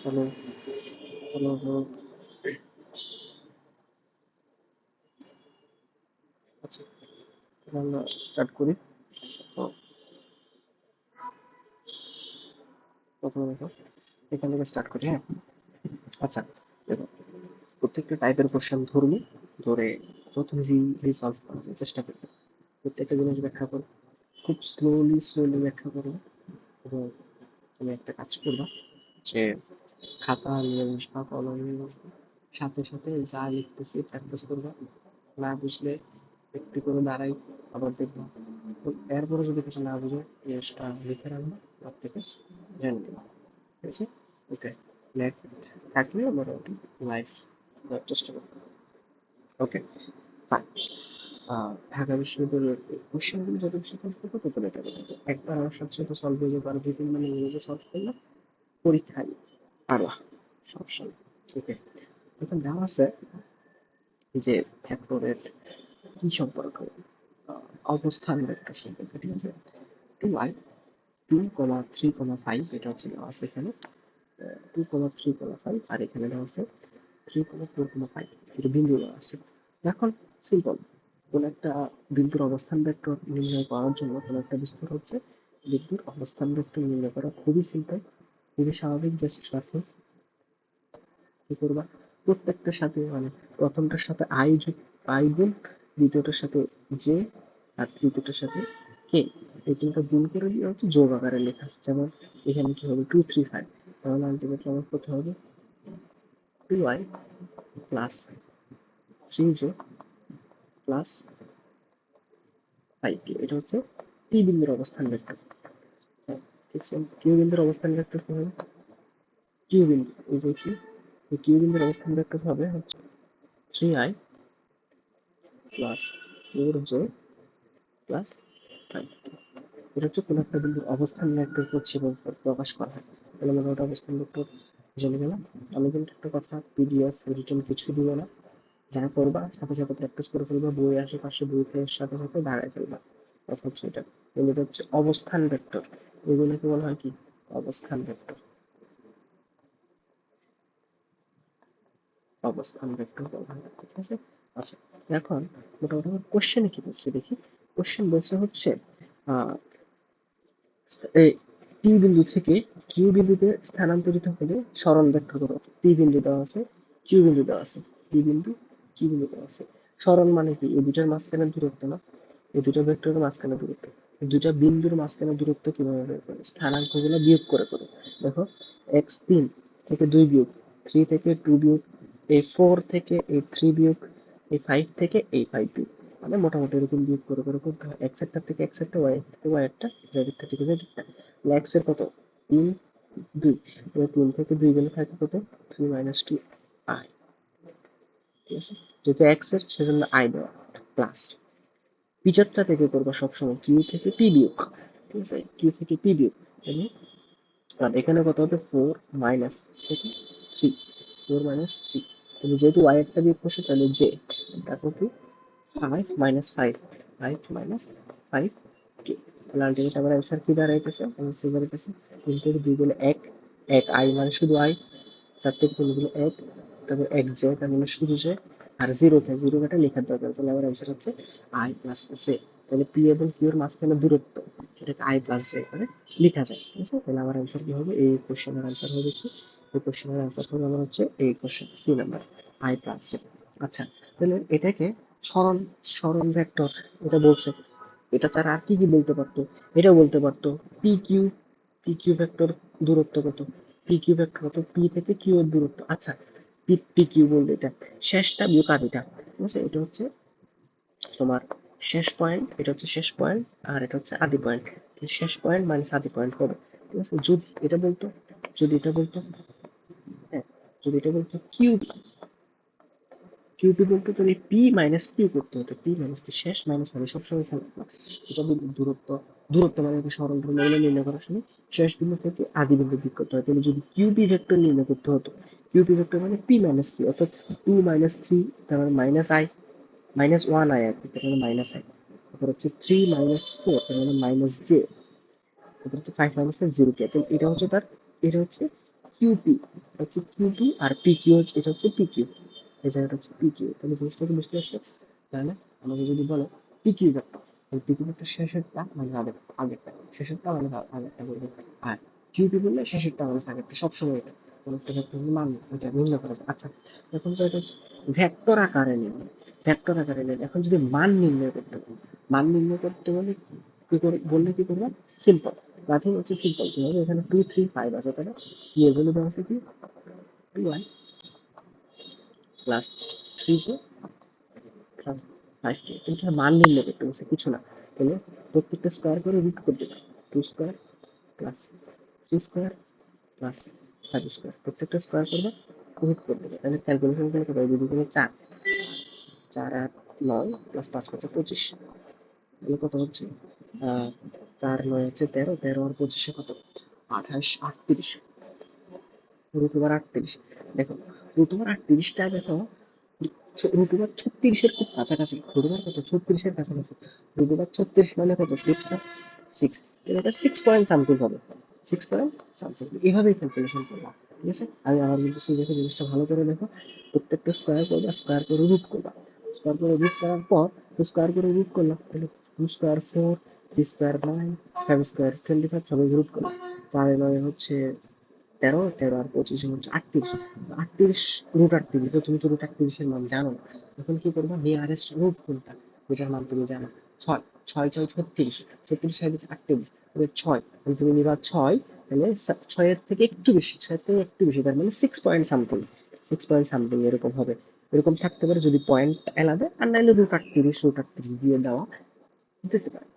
Hello, hello, hello. আচ্ছা, তাহলে আমরা স্টার্ট করি। তো প্রথমে দেখো, এখান থেকে স্টার্ট করি, হ্যাঁ? আচ্ছা, দেখো, প্রত্যেকটা টাইপের কোশ্চেন ধরবো, ধরে যত ইজিলি সলভ করার চেষ্টা করবে। প্রত্যেকটা জিনিস ব্যাখ্যা করো, খুব স্লোলি ব্যাখ্যা করবে। এবং তুমি একটা কাজ করবা, যে খাতা নিয়ে বসবা, কলম নিয়ে বসবা, সাথে সাথে যা লিখতেছি প্র্যাকটিস করবা। না বুঝলে একটু করে দাঁড়াই, আবার দেখবা। তো এরপরে যদি কিছু না বুঝে, জিনিসটা লিখে রাখবা, তার থেকে জেনে নিবা। ঠিক আছে? ওকে, নেট থাকলে মোটামুটি লাইফ দেওয়ার চেষ্টা করতে হবে। ওকে, ফাইন। ঢাকা বিশ্ববিদ্যালয়ের কোশ্চেনগুলো যত বেশি সলভ করবো তত বেটার হবে। তো একবার আমার সাথে সাথে সলভ হয়ে যাবে, আর দুই তিন মানে নিজে সলভ করলে পরীক্ষায় পারবা, সমস্যা নেই। ওকে, এখন দেওয়া আছে যে ভেক্টরের কি সম্পর্ক, অবস্থান ভেক্টর সম্পর্কে। ঠিক আছে? টু আই, 2,3,5, এটা হচ্ছে দেওয়া আছে এখানে। 2,3,5, আর এখানে দেওয়া আছে 3,4,5, দুটো বিন্দু দেওয়া আছে। এখন সিম্পল, কোন একটা বিন্দুর অবস্থান ভেক্টর নির্ণয় করার জন্য কোন একটা বিন্দুর হচ্ছে বিন্দুর অবস্থান ভেক্টর নির্ণয় করা খুবই সিম্পল, খুবই স্বাভাবিক। জাস্ট রাখো, কি করবা, প্রত্যেকটার সাথে মানে প্রথমটার সাথে আই গুণ, দ্বিতীয়টার সাথে জে, আর তৃতীয়টার সাথে কে, এই তিনটা গুণ করে দিয়ে হচ্ছে যোগ আকারে লেখা আছে। যেমন এখানে কি হবে, 2, 3, 5, তাহলে আলটিমেটলি আমার করতে হবে 2i plus 3j plus 5k। এটা হচ্ছে পি বিন্দুর অবস্থান ভেক্টর। ঠিক আছে? কিউ বিন্দুর অবস্থান ভেক্টর কি হবে, কিউ বিন্দু, এই যে কি, এই কিউ বিন্দুর অবস্থান ভেক্টর হবে হচ্ছে 3i প্লাস 4j প্লাস 5। এটা হচ্ছে কোনো একটা বিন্দুর অবস্থান ভেক্টর হচ্ছে এবং প্রকাশ করা হয়। তাহলে আমরা ওটা অবস্থান ভেক্টর জেনে গেলাম। আমি কিন্তু একটা কথা, পিডিএফ রিটেন কিছু দিব না, যা করবা সাথে সাথে প্র্যাকটিস করে ফেলবা, বই আশেপাশে বইতে সাথে সাথে দাঁড়ায় ফেলবা। কথা হচ্ছে এটা, এগুলো হচ্ছে অবস্থান ভেক্টর। এগুলোকে বলা হয় কি, অবস্থান ভেক্টর। অবস্থান ভেক্টর বলা হয়, ঠিক আছে? আচ্ছা, এখন মোটামুটি আমার কোশ্চেনে কি বলছে দেখি। কোশ্চেন বলছে হচ্ছে আহ এই পি বিন্দু থেকে কিউ বিন্দুতে স্থানান্তরিত হলে সরণ ভেক্টর কত। পি বিন্দু দেওয়া আছে, কিউ বিন্দু দেওয়া আছে, পি বিন্দু, কিউ বিন্দু দেওয়া আছে। সরণ মানে কি, এই দুটার মাঝখানে দূরত্ব না, এই দুটো ভেক্টরের মাঝখানে দূরত্ব। এই দুটা বিন্দুর মাঝখানে দূরত্ব কিভাবে বের করে, স্থানাঙ্ক গুলো বিয়োগ করে করে। দেখো, x3 থেকে 2 বিয়োগ, 3 থেকে 2 বিয়োগ, এই 4 থেকে এই 3 বিয়োগ, এই 5 থেকে এই 5 বিয়োগ। মানে মোটামুটি এরকম বিয়োগ করে করে করতে হয়, এক্স একটা থেকে এক্স একটা, ওয়াই থেকে ওয়াই একটা, জেড একটা থেকে জেড একটা। এক্স এর কত, 3, 2, 3 থেকে 2 গেলে থাকে কত, 3 - 2i। ঠিক আছে? যেহেতু এক্স এর সেজন্য আই দেওয়া, প্লাস পিছারটা থেকে করবা সবসময় কিউ থেকে পি বিয়োগ। ঠিক আছে? কিউ থেকে পি বিয়োগ, তাহলে আর এখানে কত হবে, 4 - থেকে 3, 4 - 3। তুমি যেহেতু ওয়াই একটা বিয়োগ করছো, তাহলে জে, তারপর কি, 5 - 5, 5 - 5 কে। তাহলে আলটিমেট আমার অ্যান্সার কি দাঁড়াইতেছে, অ্যান্সার দাঁড়াইতেছে 3 থেকে 2 গেলে 1, 1 আই মানে শুধু আই, 4 থেকে 3 গেলে 1, তারপর 1 জে তার মানে শুধু জে, আর জিরো কেটে লেখার দরকার। তাহলে আমার অ্যান্সার হচ্ছে আই প্লাস জে। তাহলে পি এবং কিউ এর মাঝখানে দূরত্ব, সেটাকে আই প্লাস জে করে লেখা যায়। ঠিক আছে? তাহলে আমার অ্যান্সার কি হবে, এই কোশ্চেনের অ্যান্সার হবে কি, এই কোশ্চেনের অ্যান্সার হবে আমার হচ্ছে এই question C number, I plus J. আচ্ছা, তাহলে এটাকে সরণ, সরণ ভেক্টর এটা বলছে। এটা তারা আর কি কি বলতে পারতো, এটাও বলতে পারতো P Q, P Q vector দূরত্ব কত, পি কিউ ভেক্টর কত, পি থেকে কিউ এর দূরত্ব। আচ্ছা, পি পি কিউ বলতে এটা শেষটা বিয়োগ আদিটা। ঠিক আছে? এটা হচ্ছে তোমার শেষ পয়েন্ট, এটা হচ্ছে শেষ পয়েন্ট, আর এটা হচ্ছে আদি পয়েন্ট। শেষ পয়েন্ট মাইনাস আদি পয়েন্ট হবে। ঠিক আছে? যদি এটা বলতো, যদি এটা বলতো, হ্যাঁ, যদি এটা বলতো কিউ, কিউপি বলতে তোর এই পি মাইনাস কিউ করতে হতো, পি মাইনাস কি, শেষ মাইনাস হবে সবসময় খেয়াল রাখবা। এটা দূরত্ব, দূরত্ব মানে একটা সরল ধর্ম, এগুলো নির্ণয় করার সময় শেষ বিন্দু থেকে আদি বিন্দু বিয়োগ করতে হয়। তাহলে যদি কিউপি ভেক্টর নির্ণয় করতে হতো, কিউপি ভেক্টর মানে পি মাইনাস কিউ, অর্থাৎ 2 - 3, তার মানে মাইনাস আই, -1i আর কি, তার মানে মাইনাস আই। তারপর হচ্ছে 3 - 4, তার মানে মাইনাস জে। তারপর হচ্ছে 5 - 0 কে। তাহলে এটা হচ্ছে তার, এটা হচ্ছে কিউপি। হচ্ছে Q P R P Q, এটা হচ্ছে পি কিউ, এই জায়গাটা হচ্ছে পি কিউ। তাহলে জিনিসটা কি বুঝতে পারছো? তাহলে আমাকে যদি বলো পি কিউ ভেক্টর, তাহলে পি কিউ ভেক্টর শেষেরটা মানে আগেরটা, শেষেরটা মানে আগেরটা বলবো। আর কিউ পি বললে শেষেরটা মানে আগেরটা, সবসময় এটা কোনো একটা ভেক্টরের মান এটা নির্ণয় করা যায়। আচ্ছা, এখন তো এটা হচ্ছে ভেক্টর আকারে নির্ণয়, ভেক্টর আকারে নির্ণয়। এখন যদি মান নির্ণয় করতে বলো, মান নির্ণয় করতে হলে কি করে বললে কি করবে? সিম্পল, নাথিং হচ্ছে সিম্পল। কি হবে? এখানে 2 3 5 আছে, তাহলে কি এর ভ্যালু দেওয়া আছে কি 2i plus 3j plus 5k। কিন্তু মান নির্ণয় করতে বলছে, কিছু না। তাহলে প্রত্যেকটা স্কোয়ার করে রুট করতে পারে, 2 square plus 3 square plus 5 square, প্রত্যেকটা স্কোয়ার করবে রুট করতে পারে। তাহলে ক্যালকুলেশন করলে কত হয়? যদি তুমি 4 4 8 9 প্লাস 5 5 25, তাহলে কত হচ্ছে? 4 9 হচ্ছে 13, 13 আর 25 কত? 28 38, রুট ওভার 38। দেখো রুট ওভার 38টা দেখো, রুট ওভার 36-এর খুব কাছাকাছি। রুট ওভার কত? 36-এর কাছাকাছি। রুট ওভার 36 মানে কত? 6 না? 6, এটা 6 পয়েন্ট সামথিং হবে, 6 পয়েন্ট সামথিং। এভাবেই ক্যালকুলেশন করবা, ঠিক আছে? আমি আমার বলতেছি, দেখো জিনিসটা ভালো করে দেখো। প্রত্যেকটা স্কোয়ার করবা, স্কোয়ার করে রুট করবা, স্কোয়ার করে রুট করার পর স্কোয়ার করে রুট করলাম, তাহলে 2 স্কোয়ার 4, 3 স্কোয়ার 9, 5 স্কোয়ার 25, সবাই রুট করলাম। 4 এ 9 হচ্ছে 13, 13 আর 25 হচ্ছে 38, 38 রুট 38, তো তুমি তো রুট 38-এর মান জানো না। এখন কি করবা? নিয়ারেস্ট রুট কোনটা যেটার মান তুমি জানো? 6, 6 6 36, 36 সাইড 38, তাহলে 6, তাহলে তুমি নিবা 6, তাহলে 6 এর থেকে একটু বেশি, 6 এর থেকে একটু বেশি, তার মানে 6 পয়েন্ট সামথিং, 6 পয়েন্ট সামথিং এরকম হবে। এরকম থাকতে পারে যদি পয়েন্ট আলাদা, আর নাহলে রুট 38 দিয়ে দেওয়া দিতে পারে,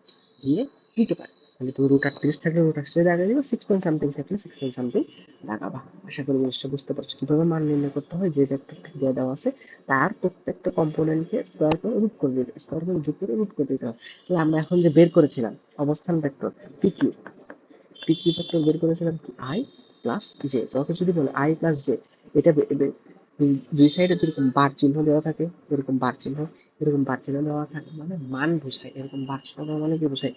দিয়ে দিতে পারে। তাহলে তুমি রুট 38 থাকলে রুট 38 দাগা দিবা, 6 পয়েন্ট সামথিং থাকলে 6 পয়েন্ট সামথিং দাগাবা। আশা করি জিনিসটা বুঝতে পারছো কিভাবে মান নির্ণয় করতে হয়। যে ভেক্টরটা দিয়ে দেওয়া আছে তার প্রত্যেকটা কম্পোনেন্টকে স্কোয়ার করে রুট করে দিতে, স্কোয়ার করে যোগ করে রুট করে দিতে হয়। তাহলে আমরা এখন যে বের করেছিলাম অবস্থান vector P Q, P Q vector বের করেছিলাম কি আই প্লাস জে। তোমাকে যদি বলে আই প্লাস জে, এটা দুই সাইডে এরকম বার চিহ্ন দেওয়া থাকে, এরকম বার চিহ্ন, এরকম বার চিহ্ন দেওয়া থাকে মানে মান বোঝায়। এরকম বার চিহ্ন দেওয়া মানে কি বোঝায়?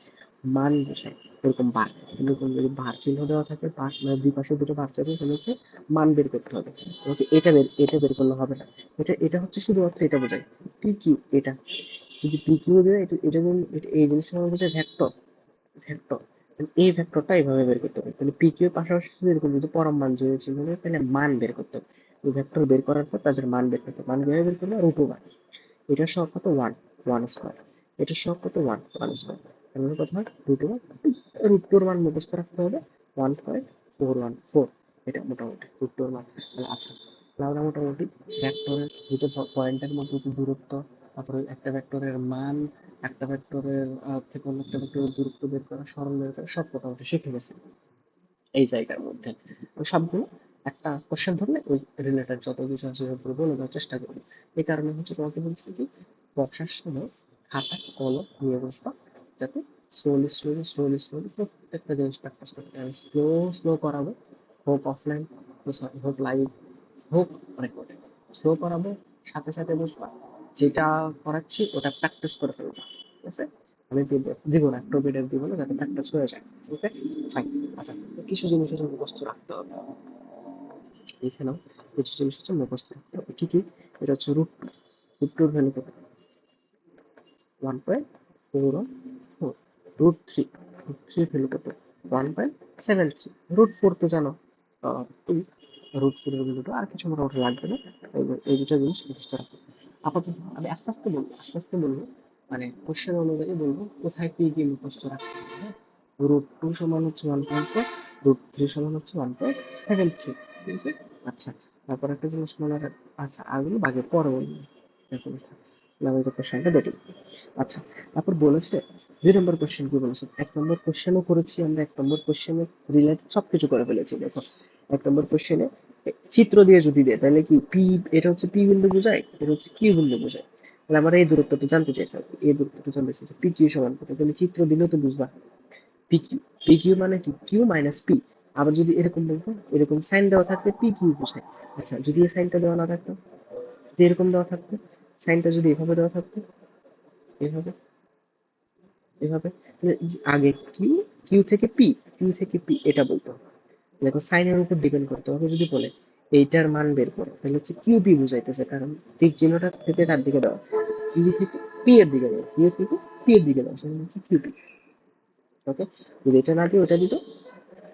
মান বোঝায়। এরকম বার, এরকম যদি বার চিহ্ন দেওয়া থাকে, বার মানে দুই পাশে দুটো বার চাপে, তাহলে হচ্ছে মান বের করতে হবে। তোমাকে এটা বের করলে হবে না। এটা হচ্ছে শুধুমাত্র এটা বোঝায় পি কিউ। এটা যদি পি কিউ দেয়, এটা যদি এই জিনিসটা মানে বোঝায় ভেক্টর, ভেক্টর। এই ভেক্টরটা এইভাবে বের করতে হবে। তাহলে পি কিউ এর পাশাপাশি যদি এরকম যদি পরম মান যোগ চিহ্ন দেয়, তাহলে মান বের করতে হবে। এই ভেক্টর বের করার পর তাদের মান বের করতে হবে। মান কিভাবে বের করবে? রুট ওভার, এটার সহগ কত? 1, 1 স্কয়ার, এটার সহগ কত? 1, 1 স্কয়ার। তার মানে কত হয়? রুট ওভার, রুট টুর মান মুখস্থ রাখতে হবে 1.414, এটা মোটামুটি রুট টুর মান। আচ্ছা, তাহলে আমরা মোটামুটি ভেক্টরের দুটো পয়েন্টের মধ্যে যে দূরত্ব, তারপরে একটা ভেক্টরের মান, একটা ভেক্টরের থেকে অন্য একটা ভেক্টরের দূরত্ব বের করা, সরণ বের করা, সব মোটামুটি শিখে গেছি এই জায়গার মধ্যে। ওই সবগুলো একটা কোশ্চেন ধরলে ওই রিলেটেড যত কিছু আছে সবগুলো বলে দেওয়ার চেষ্টা করবো। এই কারণে হচ্ছে তোমাকে বলছি কি, বর্ষার সময় খাতা কলম নিয়ে বসবা, যাতে স্লোলি স্লোলি স্লোলি স্লোলি প্রত্যেকটা জিনিস প্র্যাকটিস করতে হবে। স্লো স্লো করাবো, হোক অফলাইন, সরি হোক লাইভ, হোক রেকর্ডে, স্লো করাবো, সাথে সাথে বসবা, যেটা করাচ্ছি ওটা প্র্যাকটিস করে ফেলবা, ঠিক আছে? আমি দিব না, একটু পিডিএফ দিব না, যাতে প্র্যাকটিস হয়ে যায়। ওকে, ফাইন। আচ্ছা, কিছু জিনিস হচ্ছে মুখস্থ রাখতে হবে। এখানেও কিছু জিনিস হচ্ছে মুখস্থ রাখতে হবে। কি কি? এটা হচ্ছে রুট, রুট টুর ভ্যালু কত? 1.414। Root three, root three value কত? 1.73। রুট ফোর তো জানো 2, রুট ফোরের ভ্যালুটা আর কিছু মোটামুটি লাগবে না। এই দুটো জিনিস মুখস্থ রাখো। আপাতত আমি আস্তে আস্তে বলবো, আস্তে আস্তে বলবো, মানে কোশ্চেন অনুযায়ী বলবো কোথায় কি কি মুখস্থ রাখতে হবে। হ্যাঁ, রুট টু সমান হচ্ছে 1.4, রুট থ্রি সমান হচ্ছে 1.73, ঠিক আছে? আচ্ছা, তারপর একটা জিনিস মনে রাখ। আচ্ছা, আগুলো বাকি পরে বলবো, এখন থাক, আমি তো কোশ্চেনটা দেখি। আচ্ছা, তারপর বলেছে 2 নম্বর কোশ্চেন কি বলেছে? 1 নম্বর কোশ্চেনও করেছি আমরা, 1 নম্বর কোশ্চেনের রিলেটেড সবকিছু করে ফেলেছি। দেখো 1 নম্বর কোশ্চেনে চিত্র দিয়ে যদি দেয়, তাহলে কি পি, এটা হচ্ছে পি বিন্দু বোঝায়, এটা হচ্ছে কিউ বিন্দু বোঝায়। তাহলে আমরা এই দূরত্বটা জানতে চাইছি, এই দূরত্বটা জানতে চাইছি পি কিউ সমান কত। তাহলে চিত্র দিলেও তো বুঝবা পি কিউ, পি কিউ মানে কি? Q minus P. আবার যদি এরকম বলতো, এরকম সাইন দেওয়া থাকলে পি কিউ বোঝায়। আচ্ছা, যদি এই সাইনটা দেওয়া না থাকতো, যদি এরকম দেওয়া থাকতো, সাইনটা যদি এভাবে দেওয়া থাকতো, এভাবে, এভাবে, তাহলে আগে কিউ, কিউ থেকে পি, কিউ থেকে পি এটা বলতো। দেখো সাইনের উপর ডিপেন্ড করতে হবে। যদি বলে এইটার মান বের করো, তাহলে হচ্ছে কিউপি বুঝাইতেছে, কারণ তীর চিহ্নটা থেকে তার দিকে দাও, কিউ থেকে পি এর দিকে দাও, কিউ থেকে পি এর দিকে দাও, সেটা হচ্ছে কিউপি। ওকে, যদি এটা না দিয়ে ওটা দিত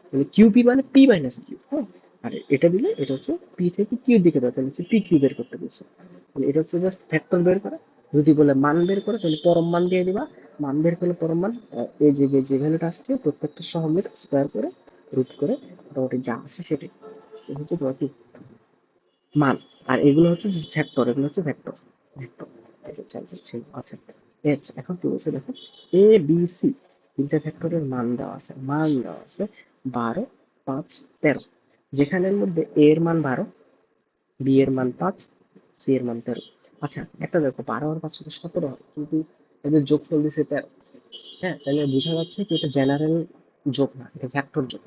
তাহলে কিউপি মানে পি মাইনাস কিউ, হ্যাঁ। আর এটা দিলে এটা হচ্ছে পি থেকে কিউ দিকে দাও, তাহলে হচ্ছে পি কিউ বের করতে বলছে। তাহলে এটা হচ্ছে জাস্ট ভেক্টর বের করা। যদি বলে মান বের করে তাহলে পরম মান দিয়ে দিবা, মান বের করলে পরম মান এই যে ভ্যালুটা আসছে প্রত্যেকটা সহগের স্কোয়ার করে রুট করে মোটামুটি যা আসে সেটাই হচ্ছে তোমার কি মান। আর এগুলো হচ্ছে ভেক্টর, এগুলো হচ্ছে ভেক্টর ভেক্টর। এটা হচ্ছে answer ছিল। আচ্ছা, আচ্ছা এখন কি বলছে দেখো, এ বি সি তিনটা ভেক্টরের মান দেওয়া আছে 12, 5, 13, যেখানের মধ্যে এ এর মান 12, বি এর মান 5, সি এর মান 13। আচ্ছা একটা দেখো, 12 আর 5 সাথে 17 হয়, কিন্তু এদের যোগফল দিছে 13। হ্যাঁ, তাহলে বোঝা যাচ্ছে কি এটা জেনারেল যোগ না, এটা ভেক্টর যোগ।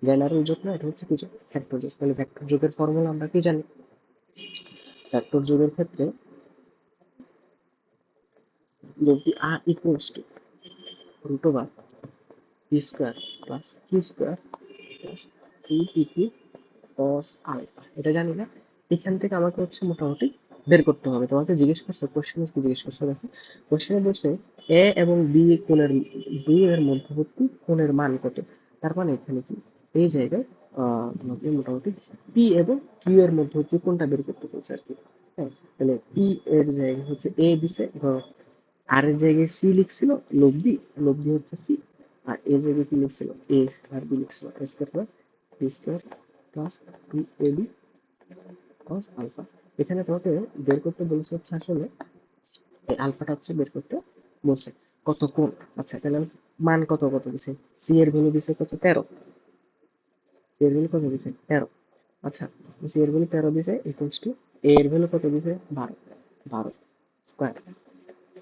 জেনারেল যোগ না, এটা হচ্ছে কি যোগ, ভেক্টর যোগ। তাহলে ভেক্টর যোগের ফর্মুলা আমরা কি জানি? ভেক্টর যোগের ক্ষেত্রে যদি R equals to root over P square plus Q square plus 2pt cos alpha, এটা জানি না। এখান থেকে আমাকে হচ্ছে মোটামুটি বের করতে হবে। তোমাকে জিজ্ঞেস করছে, কোশ্চেনে কি জিজ্ঞেস করছে দেখো, কোশ্চেনে বলছে এ এবং বি কোণের, বি এর মধ্যবর্তী কোণের মান কত। তার মানে এখানে কি এই জায়গায় তোমাকে মোটামুটি পি এবং কিউ এর মধ্যবর্তী কোণটা বের করতে বলছে আর কি। হ্যাঁ, তাহলে পি এর জায়গায় হচ্ছে এ দিছে, ধরো আর এর জায়গায় সি লিখছিল, লব্ধি, লব্ধি হচ্ছে সি। আর এ জায়গায় কি লিখছিল, এ, আর বি লিখছিল A square plus B square plus 2ab cos alpha. এখানে তোমাকে বের করতে বলেছে হচ্ছে আসলে এই আলফাটা হচ্ছে বের করতে বলছে কত কোণ। আচ্ছা তাহলে মান কত কত দিছে, সি এর ভ্যালু দিছে কত 13, সি এর ভ্যালু কত দিছে 13। আচ্ছা, সি এর ভ্যালু 13 দিছে ইকুয়ালস টু এ এর ভ্যালু কত দিছে 12, 12 স্কয়ার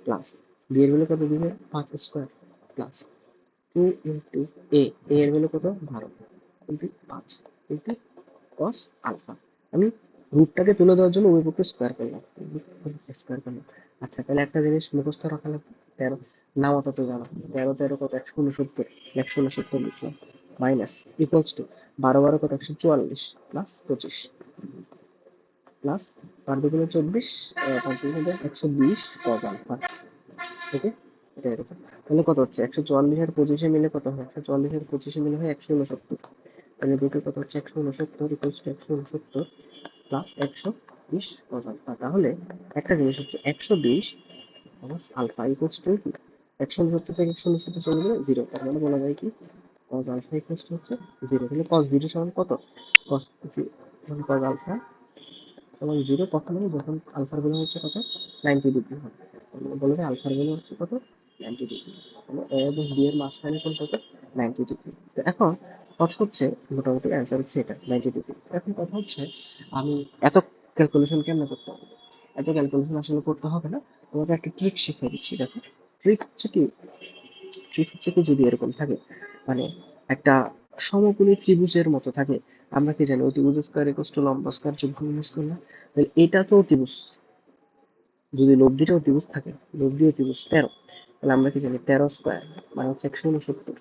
প্লাস বি এর ভ্যালু কত দিছে 5 স্কয়ার প্লাস 2 ইন্টু এ, এ এর ভ্যালু কত 12 ইন্টু 5 ইন্টু কস আলফা। আমি রুটটাকে তুলে দেওয়ার জন্য উভয় পক্ষে স্কোয়ার করলাম, স্কোয়ার করলাম। আচ্ছা তাহলে একটা জিনিস মুখস্থ রাখা লাগবে, 13 নাম অত তো জানো, 13 13 কত 169, 169 লিখলাম মাইনাস ইকুয়ালস টু 12 12 কত 144 প্লাস 25 প্লাস 12 দুগুণে 24, 5 দুগুণে 120 কস আলফা। ওকে, এটা এরকম। তাহলে কত হচ্ছে 144 আর 25 মিলে কত হয়, 144 আর 25 মিলে হয় 169। তাহলে দুটো কত হচ্ছে 169 equals to 169 plus 120 cos alpha. তাহলে একটা জিনিস হচ্ছে 120 কস আলফা ইকুয়ালস টু কি, 169 থেকে 169 চলে গেলে 0, তার মানে বলা যায় কি কস আলফা ইকুয়ালস টু হচ্ছে 0। তাহলে কস 0 সমান কত, কস মানে কস আলফা সমান 0 কখন হবে, যখন আলফার ভ্যালু হচ্ছে কত 90 ডিগ্রি হবে। তাহলে বলা যায় আলফার ভ্যালু হচ্ছে কত 90 ডিগ্রি। তাহলে এ এবং বি এর মাঝখানে কোন কত 90 ডিগ্রি। তো এখন কথা হচ্ছে মোটামুটি অ্যান্সার হচ্ছে এটা 90 ডিগ্রি। এখন কথা হচ্ছে আমি এত ক্যালকুলেশন কেমনে করতে হবে, এত ক্যালকুলেশন আসলে করতে হবে না, তোমাকে একটা ট্রিক শিখিয়ে দিচ্ছি দেখো। ট্রিক হচ্ছে কি, ট্রিক হচ্ছে কি যদি এরকম থাকে, মানে একটা সমকোণী ত্রিভুজের মতো থাকে, আমরা কি জানি অতিভুজ স্কয়ার ইকুয়ালস টু লম্ব স্কয়ার যোগ ভূমি স্কয়ার না, তাহলে এটা তো অতিভুজ, যদি লব্ধিটা অতিভুজ থাকে, লব্ধি অতিভুজ 13, তাহলে আমরা কি জানি 13 স্কয়ার মানে হচ্ছে 169,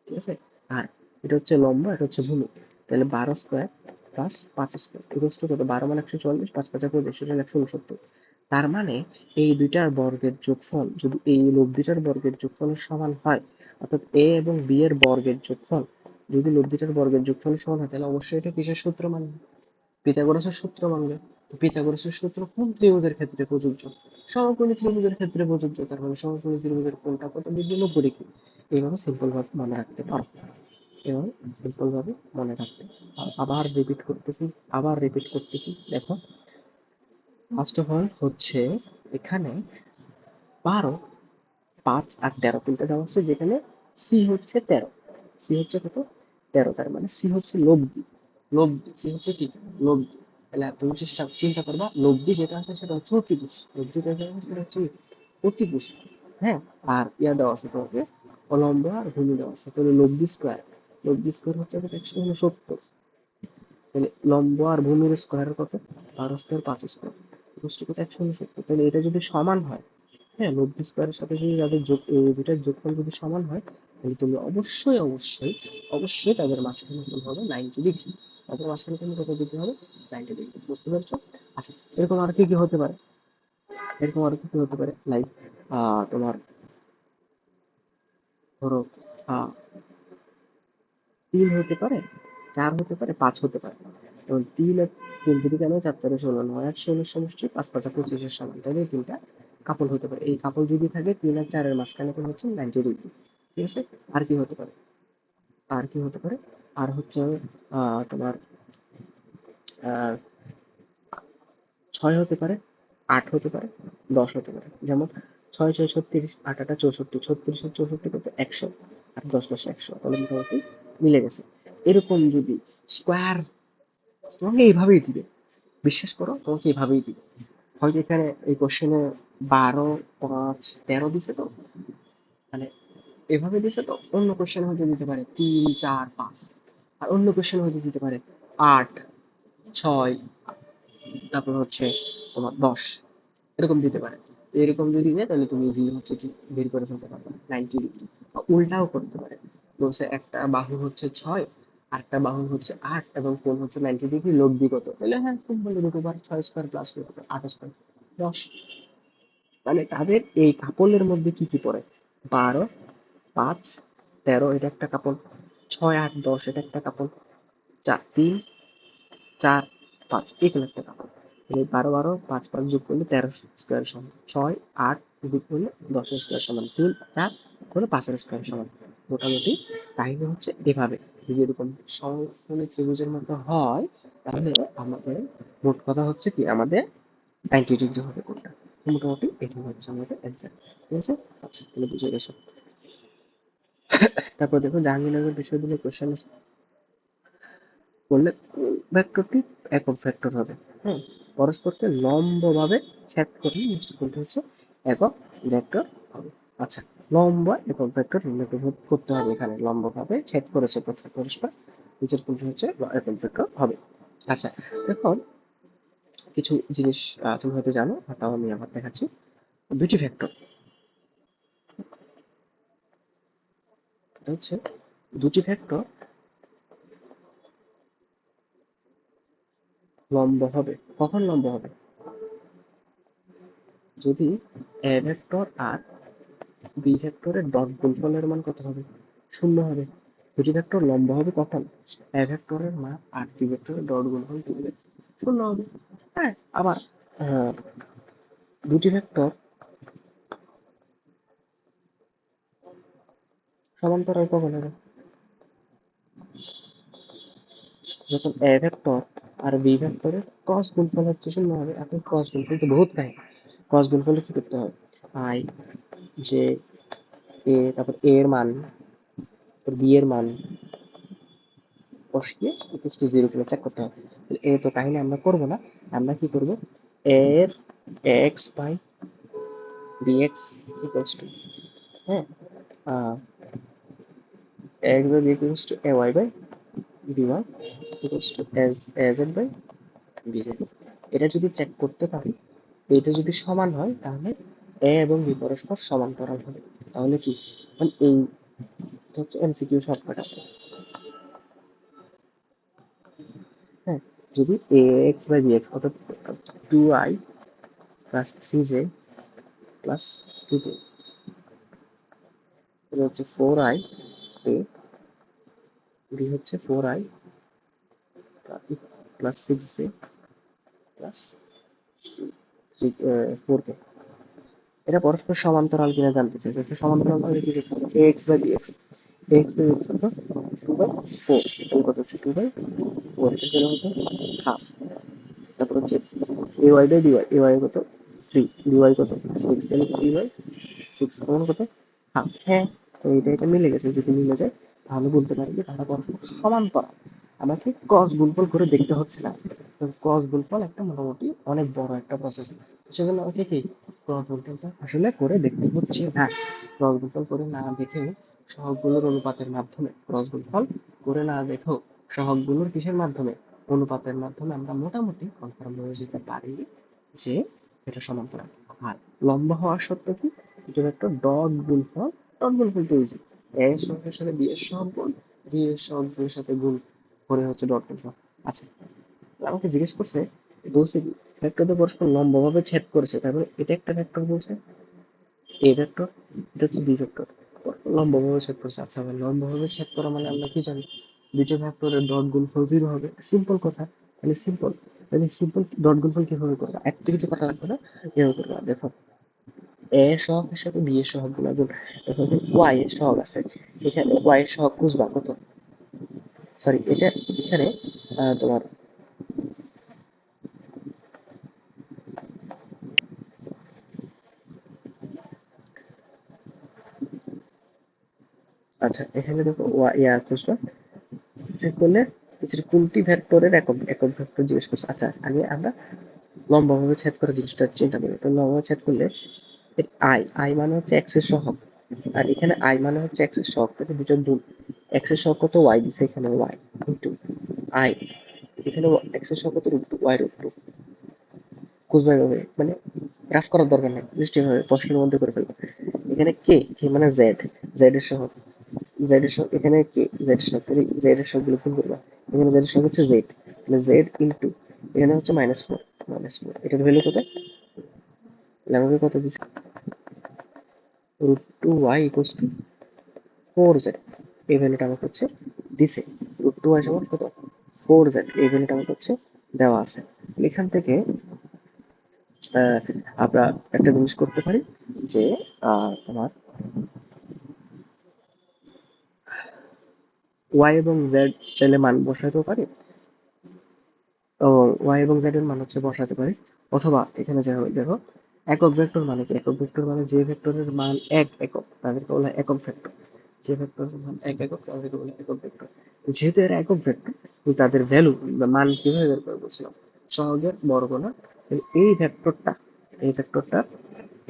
ঠিক আছে। আর এটা হচ্ছে লম্ব, এটা হচ্ছে ভূমি, তাহলে 12 square plus 5 square equals to কত, 12 মানে 144, 5 5 25, সেটা 169। তার মানে এই দুইটার বর্গের যোগফল যদি এই লব্ধিটার বর্গের যোগফলের সমান হয়, অর্থাৎ এ এবং বি এর বর্গের যোগফল যদি লব্ধিটার বর্গের যোগফলের সমান হয়, তাহলে অবশ্যই এটা কিসের সূত্র মানবে, পিথাগোরাসের সূত্র মানবে। তো পিথাগোরাসের সূত্র কোন ত্রিভুজের ক্ষেত্রে প্রযোজ্য, সমকোণী ত্রিভুজের ক্ষেত্রে প্রযোজ্য। তার মানে সমকোণী ত্রিভুজের কোণটা কত ডিগ্রি, 90 ডিগ্রি। এইভাবে সিম্পল ভাবে মনে রাখতে পারো, এভাবে সিম্পল ভাবে মনে রাখতে। আবার রিপিট করতেছি, আবার রিপিট করতেছি দেখো। ফার্স্ট অফ অল হচ্ছে এখানে 12, 5 আর 13 তিনটা দেওয়া আছে, যেখানে সি হচ্ছে 13, সি হচ্ছে কত 13, তার মানে সি হচ্ছে লব্ধি, লব্ধি সি হচ্ছে কি লব্ধি। তাহলে তুমি চিন্তা করবা লব্ধি যেটা আছে সেটা হচ্ছে অতিভুজ, লব্ধি যেটা আছে সেটা হচ্ছে অতিভুজ। হ্যাঁ, আর ইয়া দেওয়া আছে তোমাকে অলম্ব আর ভূমি দেওয়া আছে, তাহলে লব্ধি স্কোয়ার, লব্ধি স্কোয়ার হচ্ছে কত 169, তাহলে লম্ব আর ভূমির স্কোয়ার কত 12 স্কোয়ার 5 স্কোয়ার ইকুয়াল টু কত 169। তাহলে এটা যদি সমান হয়, হ্যাঁ লব্ধি স্কোয়ারের সাথে যদি তাদের যোগ দুইটার যোগফল যদি সমান হয়, তাহলে তুমি অবশ্যই অবশ্যই অবশ্যই তাদের মাঝখানে কোণ হবে 90 ডিগ্রি। তারপর মাঝখানে তুমি কত দিতে হবে, 90 ডিগ্রি। বুঝতে পেরেছো? আচ্ছা, এরকম আর কি কি হতে পারে, এরকম আর কি কি হতে পারে, লাইক তোমার ধরো আহ 3 হতে পারে, 4 হতে পারে, 5 হতে পারে। এবং 3 আর 3 থেকে কেন, 4 4 16, 9 আর 16 সমষ্টি, 5 5 25 এর সমান, তাহলে 3টা কাপল হতে পারে। এই কাপল যদি থাকে 3 আর 4 এর মাঝখানে কোন হচ্ছে 90 ডিগ্রি। ঠিক আছে? আর কি হতে পারে, আর কি হতে পারে, আর হচ্ছে তোমার আহ 6 হতে পারে, 8 হতে পারে, 10 হতে পারে। যেমন 6 6 36, 8 8 64, 36 আর 64 কত, 100, আর 10 10 100, তাহলে মোটামুটি মিলে গেছে। এরকম যদি স্কোয়ার, তোমাকে এইভাবেই দিবে, বিশ্বাস করো, তোমাকে এইভাবেই দিবে। হয়তো এখানে এই কোশ্চেনে 12 5 13 দিছে, তো মানে এভাবে দিছে, তো অন্য কোশ্চেন হয়তো দিতে পারে 3 4 5, আর অন্য কোশ্চেন হয়তো দিতে পারে 8 6, তারপর হচ্ছে তোমার 10, এরকম দিতে পারে। এরকম যদি দেয় তাহলে তুমি ইজিলি হচ্ছে কি বের করে ফেলতে পারবে 90 ডিগ্রি। উল্টাও করতে পারে, বলছে একটা বাহু হচ্ছে 6, আরেকটা বাহু হচ্ছে 8, এবং কোণ হচ্ছে 90 ডিগ্রি, লব দিক কত, তাহলে হ্যাঁ সিম্পল, √6 স্কোয়ার প্লাস √8 স্কোয়ার 10। মানে তাদের এই কাপলের মধ্যে কি কি পড়ে, 12 5 13 এটা একটা কাপল, 6 8 10 এটা একটা কাপল, 3 4 5 এখানে একটা কাপল। এই 12 12 5 5 যোগ করলে 13 স্কোয়ার সমান 6 8 যোগ করলে 10 স্কোয়ার সমান 3 4 করলে 5 স্কোয়ার সমান। মোটামুটি কাহিনী হচ্ছে এভাবে, যদি এরকম সমকোণী ত্রিভুজের মতো হয়, তাহলে আমাদের মোট কথা হচ্ছে কি, আমাদের 90 ডিগ্রি হবে কোনটা। তো মোটামুটি এটি হচ্ছে আমাদের অ্যান্সার। ঠিক আছে? আচ্ছা, তাহলে বুঝে গেছো। তারপর দেখো জাহাঙ্গীরনগর বিশ্ববিদ্যালয়ের কোশ্চেন করলে কোন ভেক্টরটি একক ভেক্টর হবে। হ্যাঁ, পরস্পরকে লম্বভাবে ছেদ করলে নিশ্চিত কোনটি হচ্ছে একক ভেক্টর হবে। আচ্ছা, লম্ব একক ভেক্টর নির্ণয় করতে হবে। এখানে লম্বভাবে ছেদ করেছে প্রথম পরস্পর, নিচের কোনটি হচ্ছে একক ভেক্টর হবে। আচ্ছা, এখন কিছু জিনিস তুমি হয়তো জানো, তাও আমি আবার দেখাচ্ছি। দুটি ভেক্টর হচ্ছে, দুটি ভেক্টর লম্ব হবে। কখন লম্ব হবে, যদি এ ভেক্টর আর বি ভেক্টরের ডট গুণফলের মান কত হবে, 0 হবে। দুটি ভেক্টর লম্ব হবে কখন, এ ভেক্টরের মান আর বি ভেক্টরের ডট গুণফল কি হবে, 0 হবে। হ্যাঁ, আবার আহ, দুটি ভেক্টর সমান্তরাল কখন হবে, যখন এ ভেক্টর আর বি ভেক্টরের ক্রস গুণফল হচ্ছে 0 হবে। এখন ক্রস গুণফল তো বহুত কাহিনী, ক্রস গুণফলে কি করতে হয়, আই যে এ, তারপর এ এর মান, তারপর বি এর মান বসিয়ে ইকুয়াল টু 0 করে চেক করতে হবে। এ তো কাহিনী আমরা করব না, আমরা কি করব, এর x by bx equal to, হ্যাঁ, x by B equal to A y by B y equal to এজ এড বাই বিজেড। এটা যদি চেক করতে পারি, এটা যদি সমান হয়, তাহলে এ এবং বি পরস্পর সমান্তরাল হবে। তাহলে কি, মানে এই হচ্ছে এমসিকিউ শর্টকাট। হ্যাঁ, যদি এ এক্স বাই বি এক্স অর্থাৎ 2i plus 3j plus 2k, এটা হচ্ছে 4i এ, বি হচ্ছে 4i plus 6j plus 4k, এটা পরস্পর সমান্তরাল কিনা জানতে চাই। এটা সমান্তরাল হলে কি করতে হবে, X by B X, X by X কত, 2/4, তাহলে কত হচ্ছে 2/4, এটা হলো হতো হাফ। তারপর হচ্ছে A y by dy, A y কত 3, ডিওয়াই কত 6, তাহলে 3/6 সমান কত, হাফ। হ্যাঁ, তো এটা মিলে গেছে। যদি মিলে যায় তাহলে বলতে পারি যে তারা পরস্পর সমান্তরাল। আমাকে ক্রস গুণফল করে দেখতে হচ্ছে না। ক্রস গুণফল একটা মোটামুটি অনেক বড় একটা প্রসেস, সেজন্য আমাকে কি ক্রস গুণফলটা আসলে করে দেখতে হচ্ছে না। ক্রস গুণফল করে না দেখেও সহগগুলোর অনুপাতের মাধ্যমে, ক্রস গুণফল করে না দেখেও সহগগুলোর কিসের মাধ্যমে, অনুপাতের মাধ্যমে আমরা মোটামুটি কনফার্ম হয়ে যেতে পারি যে এটা সমান্তরাল। আর লম্ব হওয়ার সত্ত্বেও কি, এটা একটা ডট গুণফল, ডট গুণফল তো ইজি, এ এর সহগের সাথে বি এর সহগ গুণ, বি এর সহগের সাথে গুণ করে হচ্ছে ডট গুণফল। আচ্ছা, আমাকে জিজ্ঞেস করছে, বলছে কি ভেক্টরদের পরস্পর লম্বভাবে ছেদ করেছে, তারপরে এটা একটা ভেক্টর বলছে, এ ভেক্টর, এটা হচ্ছে বি ভেক্টর, লম্বভাবে ছেদ করেছে। আচ্ছা ভাই, লম্বভাবে ছেদ করা মানে আমরা কি জানি, দুটো ভেক্টরের ডট গুণফল 0 হবে, সিম্পল কথা। তাহলে সিম্পল, তাহলে সিম্পল ডট গুণফল কিভাবে করবো, একটা কিছু কথা লাগবে না, এভাবে করবো। দেখো, এ সহগের সাথে বি এর সহগ গুলা গুণ, দেখো এখানে ওয়াই এর সহগ আছে, এখানে ওয়াই এর সহগ খুঁজবা কত, সরি এটা এখানে তোমার, আচ্ছা এখানে দেখো খুঁজবা, চেক করলে হচ্ছে কোনটি ভেক্টরের একক একক ভেক্টর জিজ্ঞেস করছে। আচ্ছা আগে আমরা লম্বভাবে ছেদ করা জিনিসটা চিন্তা করি, তো লম্বভাবে ছেদ করলে আই আই মানে হচ্ছে এক্স এর সহগ, আর এখানে আই মানে হচ্ছে এক্স এর সহগ, তাহলে দুটো গুণ, এক্স এর সহগ কত ওয়াই দিছে, এখানে ওয়াই ইন্টু আই, এখানে এক্স এর সহগ কত root two, Y root two, খুঁজবে এভাবে, মানে রাফ করার দরকার নেই, জাস্ট এভাবে প্রশ্নের মধ্যে করে ফেলবো। এখানে কে কে মানে জেড, জেড এর সহগ, জেড এর সহগ এখানে কে, জেড এর সহগ, তাহলে জেড এর সহগ গুলো গুণ করবা, এখানে জেড এর সহগ হচ্ছে জেড, তাহলে জেড ইন্টু এখানে হচ্ছে -4, -4 এটার ভ্যালু কত, তাহলে আমাকে কত দিচ্ছে, √2y = 4z, এই ভ্যালুটা আমাকে হচ্ছে দিছে, √2y সমান কত 4z, এই ভ্যালুটা আমাকে হচ্ছে দেওয়া আছে। এখান থেকে আমরা একটা জিনিস করতে পারি যে তোমার y এবং z চাইলে মান বসাতেও পারি, ও y এবং z এর মান হচ্ছে বসাতে পারি, অথবা এখানে যা হবে দেখো, একক ভেক্টর মানে কি, একক ভেক্টর মানে যে ভেক্টরের মান এক একক তাদেরকে বলা হয় একক ভেক্টর, যে ভেক্টরের মান এক একক তাদেরকে বলা হয় একক ভেক্টর। যেহেতু এরা একক ভেক্টর, তাদের ভ্যালু বা মান কিভাবে বের করে বলছিলাম, সহগের বর্গ না, এই ভেক্টরটা, এই ভেক্টরটা,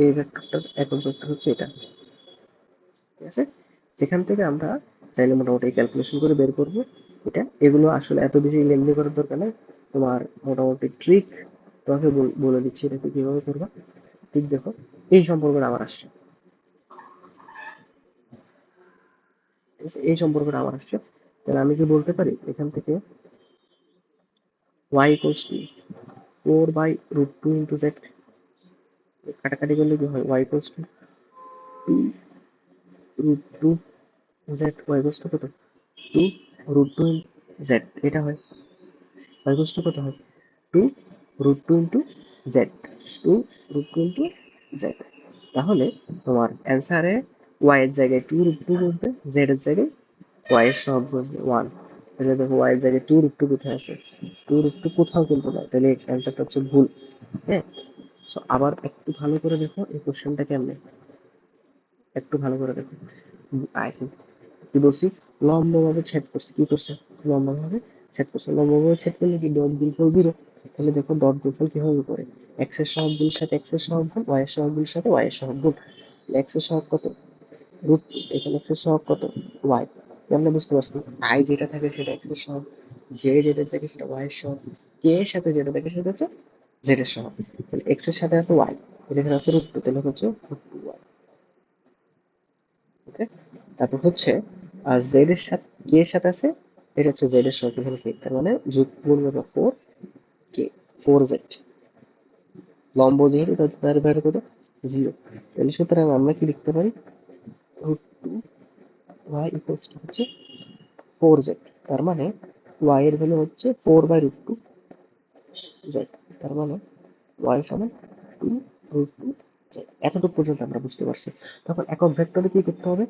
এই ভেক্টরটার একক ভেক্টর হচ্ছে এটা, ঠিক আছে। যেখান থেকে আমরা চাইলে মোটামুটি ক্যালকুলেশন করে বের করবো এটা, এগুলো আসলে এত বেশি লেনদেন করার দরকার নেই, তোমার মোটামুটি ট্রিক তোমাকে বলে দিচ্ছি এটা কিভাবে করবা। ঠিক দেখো, এই সম্পর্কটা আমার আসছে, ঠিক আছে, এই সম্পর্কটা আমার আসছে, তাহলে আমি কি বলতে পারি এখান থেকে y = 4/√2 * z, কাটাকাটি করলে কি হয়, y = 2√2 z, y = কত 2√2 z, এটা হয় y = কত হয় 2√2 * z, 2√2 * z, তাহলে তোমার অ্যান্সারে y এর জায়গায় 2√2 বসবে, z এর জায়গায় y এর সহগ বসবে 1, তাহলে দেখো y এর জায়গায় 2√2 কোথায় আছে, 2√2 কোথাও কিন্তু নাই, তাহলে অ্যান্সারটা হচ্ছে ভুল। হ্যাঁ, সো আবার একটু ভালো করে দেখো এই কোশ্চেনটা কেমনে, একটু ভালো করে দেখো। আই কি বলছি, লম্বভাবে ছেদ করছে, কি করছে, লম্বভাবে ছেদ করছে, লম্বভাবে ছেদ করলে কি ডট গুণফল 0, তাহলে দেখো ডট গুণফল কিভাবে করে, এক্স এর সহগগুলোর সাথে এক্স এর সহগ গুণ, ওয়াই এর সহগগুলোর সাথে ওয়াই এর সহগ গুণ, এক্স এর সহগ কত √2, এখানে এক্স এর সহগ কত ওয়াই, আমরা বুঝতে পারছি আই যেটা থাকে সেটা এক্স এর সহগ, জে যেটা থাকে সেটা ওয়াই এর সহগ, কে এর সাথে যেটা থাকে সেটা হচ্ছে জেড এর সহগ, তাহলে এক্স এর সাথে আছে ওয়াই, যেখানে আছে √2, তাহলে হচ্ছে √2y, ওকে। তারপর হচ্ছে জেড এর সাথে কে এর সাথে আছে, এটা হচ্ছে জেড এর সহগ, এখানে কে, তার মানে যোগ গুণ করবো 4k, 4z, লম্ব যেহেতু তার ভ্যালু কত 0, তাহলে সুতরাং আমরা কি লিখতে পারি, √2y = হচ্ছে 4z, তার মানে y এর ভ্যালু হচ্ছে 4/√2z, তার মানে y সমান 2√2z, এতটুকু পর্যন্ত আমরা বুঝতে পারছি। তখন একক ভেক্টরে কি করতে হবে,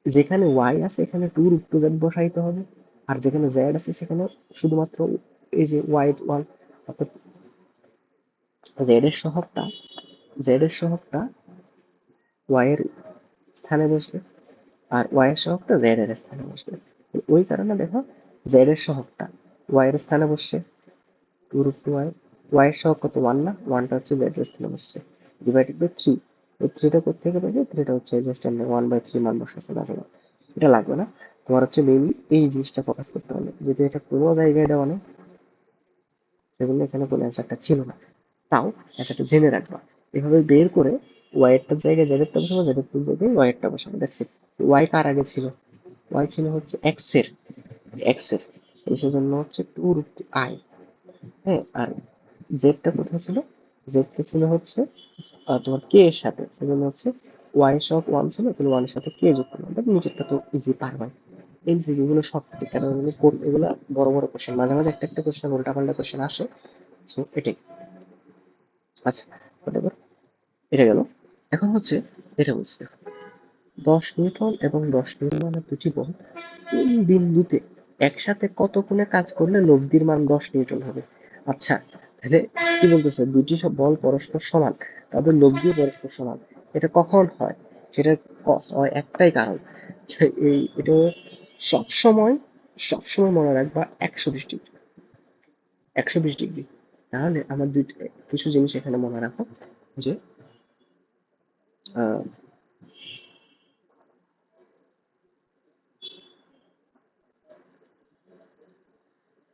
যেখানে y আছে এখানে 2√2z বসাইতে হবে, আর যেখানে z আছে সেখানে শুধুমাত্র এই যে y1, অর্থাৎ z এর সহগটা, z এর সহগটা y এর স্থানে বসবে, আর y এর সহগটা z এর স্থানে বসবে, ওই কারণে দেখো z এর সহগটা y এর স্থানে বসছে 2√2y, y এর সহগ কত 1 না, 1টা হচ্ছে z এর স্থানে বসছে, ডিভাইডেড বাই 3, এই 3টা কোত্থেকে পেয়েছে, 3টা হচ্ছে জাস্ট আমরা 1/3 মান বসাচ্ছি, লাগবে না, এটা লাগবে না, তোমার হচ্ছে মেইনলি এই জিনিসটা ফোকাস করতে হবে, যেহেতু এটা কোনো জায়গায় দেওয়া নেই সেজন্য এখানে কোনো অ্যান্সারটা ছিল না, তাও অ্যান্সারটা জেনে রাখবা, এভাবে বের করে ওয়াই এরটার জায়গায় জেড এরটা বসাবো, জেড এরটার জায়গায় ওয়াই এরটা বসাবো, দ্যাটস ইট। ওয়াই কার আগে ছিল, ওয়াই ছিল হচ্ছে এক্স এর, এক্স এর সেজন্য হচ্ছে 2√i। হ্যাঁ, আর জেডটা কোথায় ছিল? জেডটা ছিল হচ্ছে তোমার কে এর সাথে, সেজন্য হচ্ছে ওয়াই সব ওয়ান ছিল, তাহলে ওয়ানের সাথে কে যুক্ত করলাম। দেখো নিচেরটা তো ইজি পারবাই। এমসিকিউ গুলো শর্ট, কেন এগুলো বড় বড় কোশ্চেন, মাঝে মাঝে একটা একটা কোশ্চেন উল্টা পাল্টা কোশ্চেন আসে। সো এটাই। আচ্ছা, whatever, এটা গেল। এখন হচ্ছে এটা বলছি, দেখো 10 নিউটন এবং 10 নিউটন মানে দুটি বল কোন বিন্দুতে একসাথে কত কোণে কাজ করলে লব্ধির মান 10 নিউটন হবে? আচ্ছা, তাহলে কি বলতেছে, দুটি সব বল পরস্পর সমান, তাদের লব্ধিও পরস্পর সমান। এটা কখন হয়? সেটা হয় একটাই কারণ, যে এটা সবসময় সবসময় মনে রাখবা 120 ডিগ্রি, 120 ডিগ্রি। তাহলে আমার কিছু জিনিস এখানে মনে রাখো, যে আহ,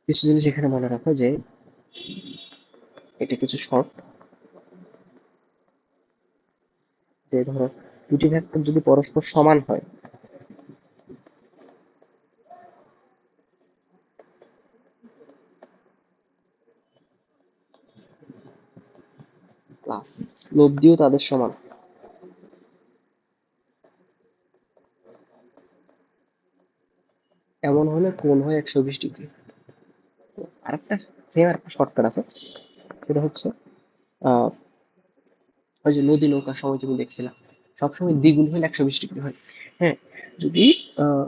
কিছু জিনিস এখানে মনে রাখো, যে এটা কিছু শর্ট, যে ধরো দুটি ভেক্টর যদি পরস্পর সমান হয়, প্লাস লব্ধিও তাদের সমান, এমন হলে কোণ হয় 120 ডিগ্রি। আরেকটা সেম আরেকটা শর্টকাট আছে, সেটা হচ্ছে আহ ওই যে নদী নৌকার সময় তুমি দেখছিলাম সবসময় দ্বিগুণ হলে 120 ডিগ্রি হয়। হ্যাঁ, যদি আহ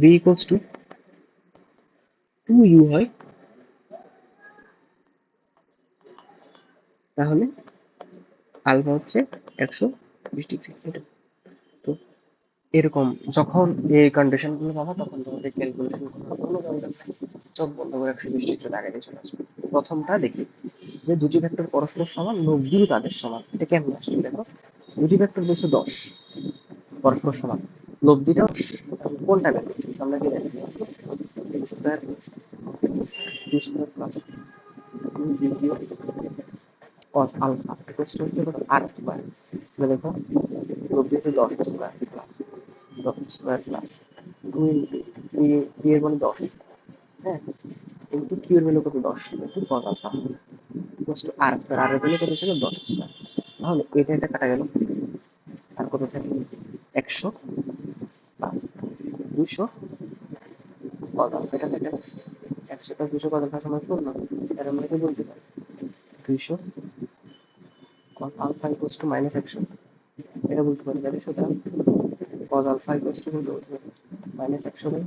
ভি ইকুয়ালস টু 2u হয়, তাহলে আলফা হচ্ছে 120 ডিগ্রি। তো এরকম যখন এই কন্ডিশন গুলো পাবো, তখন তোমাদের ক্যালকুলেশন করার কোনো দরকার নাই, চোখ বন্ধ করে 120 ডিগ্রি দাঁড়িয়ে চলে আসবে। প্রথমটা দেখি, যে দুটি ভেক্টর পরস্পর সমান, লব্ধিও তাদের সমান। এটা কেমন আসছে দেখো, দুটি ভেক্টর বলছে 10 পরস্পর সমান, লব্ধিটাও কোনটা বের করতে হবে? আমরা কি জানি স্কয়ার বি স্কয়ার প্লাস দ্বিতীয় কস আলফা ইকুয়ালস টু হচ্ছে আর স্কয়ার। তাহলে দেখো লব্ধি হচ্ছে 10 square plus 10 square plus 2 into P এর মানে 10, হ্যাঁ, কিন্তু কিউ এর ভ্যালু কত? 10 into cos alpha equals to R square. R এর ভ্যালু কত ছিল? 10 স্কয়ার। তাহলে এটা এটা কাটা গেল, আর কত থাকে? 100 প্লাস 200 কস আলফা। এটা থেকে 100 প্লাস 200 কস আলফা সমান 14। এর আমরা কি বলতে পারি? 200 cos alpha equals to minus 100, এটা বলতে পারি। তাহলে সুতরাং cos alpha equals to বলতে পারি minus 100 বাই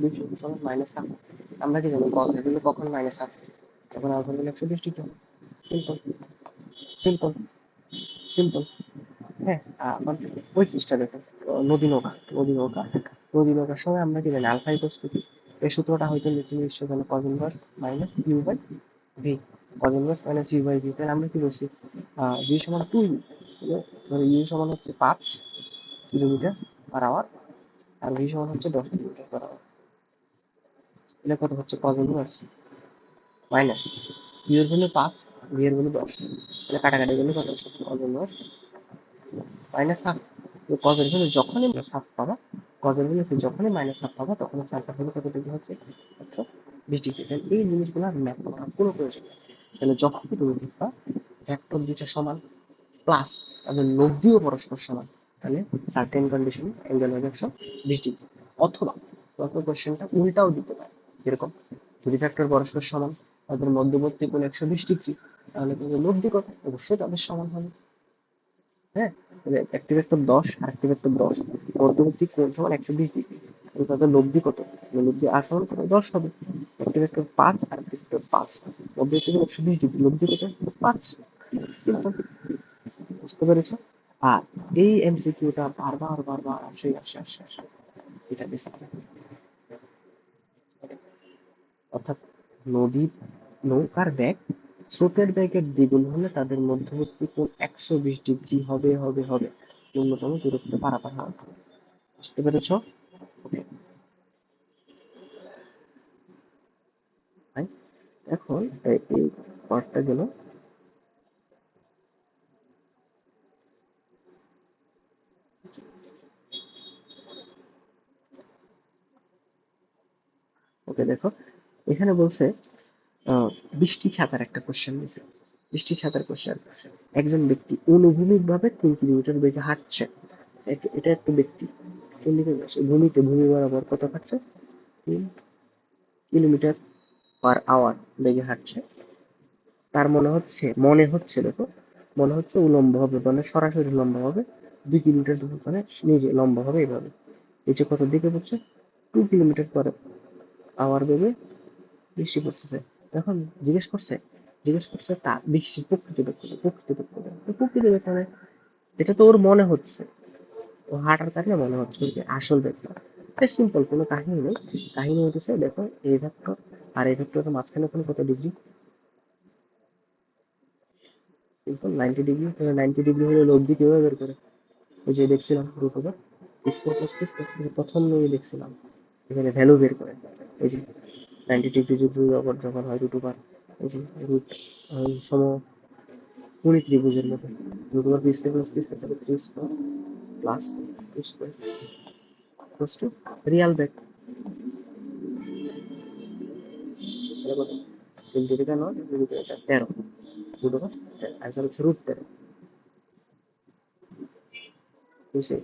200 সমান minus half। আমরা কি জানি cos এর ভ্যালু কখন minus half, তখন alpha value 120 degree. Simple simple simple. হ্যাঁ, আবার ওই চেষ্টা দেখো, নদী নৌকার সময় আমরা কি জানি আলফা ইকুয়ালস টু কি? এই সূত্রটা হয়তো তুমি নিশ্চয় জানো, cos inverse minus U by V. cos inverse minus U by V, তাহলে আমরা কি বলছি, ভি সমান 2u, ধরো ইউ সমান হচ্ছে 5 কিলোমিটার পার আওয়ার, আর ভি সমান হচ্ছে 10 কিলোমিটার পার আওয়ার। এটা কত হচ্ছে? cos ইনভার্স মাইনাস ইউ এর ভ্যালু 5, ভি এর ভ্যালু 10, তাহলে কাটাকাটি করলে কত হচ্ছে? cos inverse minus half. cos এর ভ্যালু যখনই মাইনাস হাফ পাবা, cos এর ভ্যালু যখনই মাইনাস হাফ পাবা, তখন হচ্ছে আলফার ভ্যালু কত ডিগ্রি হচ্ছে? 120 ডিগ্রি। তাহলে এই জিনিসগুলো আর ম্যাপ করার কোনো প্রয়োজন নেই। তাহলে যখনই তুমি দেখবা ভেক্টর দুইটা সমান, প্লাস তাদের লব্ধিও পরস্পর সমান, তাহলে সার্টেন কন্ডিশনে অ্যাঙ্গেল হবে 120 ডিগ্রি। অথবা তোমাকে কোশ্চেনটা উল্টাও দিতে পারে, যেরকম দুটি ফ্যাক্টর পরস্পর সমান, তাদের মধ্যবর্তী কোণ 120 ডিগ্রি, তাহলে কিন্তু লব্ধি কত? অবশ্যই তাদের সমান হবে। হ্যাঁ, তাহলে একটি ভেক্টর 10 আর একটি ভেক্টর 10, মধ্যবর্তী কোণ সমান 120 ডিগ্রি, তাহলে তাদের লব্ধি কত? লব্ধি আর সমান কত? 10 হবে। একটি ভেক্টর 5 আর একটি ভেক্টর 5, মধ্যবর্তী কোণ 120 ডিগ্রি, লব্ধি কত? 5। সিম্পল। বুঝতে পেরেছো? আর এই এমসিকিউটা বারবার বারবার আসে, এটা বেসিক্যালি, অর্থাৎ নদীর নৌকার ব্যাগ স্রোতের ব্যাগের দ্বিগুণ হলে তাদের মধ্যবর্তী কোণ 120 ডিগ্রি হবে ন্যূনতম দূরত্ব পারাপার হওয়ার জন্য। বুঝতে পেরেছ? ওকে, ফাইন। এখন এই পার্টটা গেল। ওকে দেখো, এখানে বলছে বৃষ্টি ছাতার একটা কোশ্চেন দিছে। বৃষ্টি ছাতার কোশ্চেন, একজন ব্যক্তি অনুভূমিকভাবে 3 কিলোমিটার বেগে হাঁটছে। এটা একটা ব্যক্তি কোন দিকে যাচ্ছে? ভূমিতে, ভূমি বরাবর কত হাঁটছে? 3 কিলোমিটার/আওয়ার বেগে হাঁটছে। তার মনে হচ্ছে দেখো, মনে হচ্ছে উলম্ব হবে, মানে সরাসরি লম্বা হবে 2 কিলোমিটার দূর, মানে নিজে লম্বা হবে এইভাবে। নিচে কত দিকে পড়ছে? 2 কিলোমিটার/আওয়ার বেগে বৃষ্টি পড়তেছে। তখন জিজ্ঞেস করছে, তা বৃষ্টির প্রকৃত বেগ কত? প্রকৃত বেগ কত? তো প্রকৃত বেগ মানে এটা তো ওর মনে হচ্ছে, ও হাঁটার কারণে মনে হচ্ছে, ওর কি আসল বেগ না। এটা সিম্পল, কোনো কাহিনী নেই। কাহিনী হতেছে দেখো, এই ভেক্টর আর এই ভেক্টরের মাঝখানে কোন কত ডিগ্রি? Simple 90 degree. তাহলে 90 ডিগ্রি হলে লব্ধি কিভাবে বের করে? ওই যে দেখছিলাম root over square plus P square, প্রথম নিয়ে দেখছিলাম এখানে ভ্যালু বের করে। এই যে 90 ডিগ্রি রুট ওভার যখন হয় রুট ওভার, এই যে রুট সমকোণী ত্রিভুজের মতো root over P square plus P square, তাহলে 3 square plus 2 square equals to real বেগ। তাহলে কত? 3 থেকে 9, 2 থেকে 4, 13 রুট ওভার। অ্যান্সার হচ্ছে √13। বুঝছি?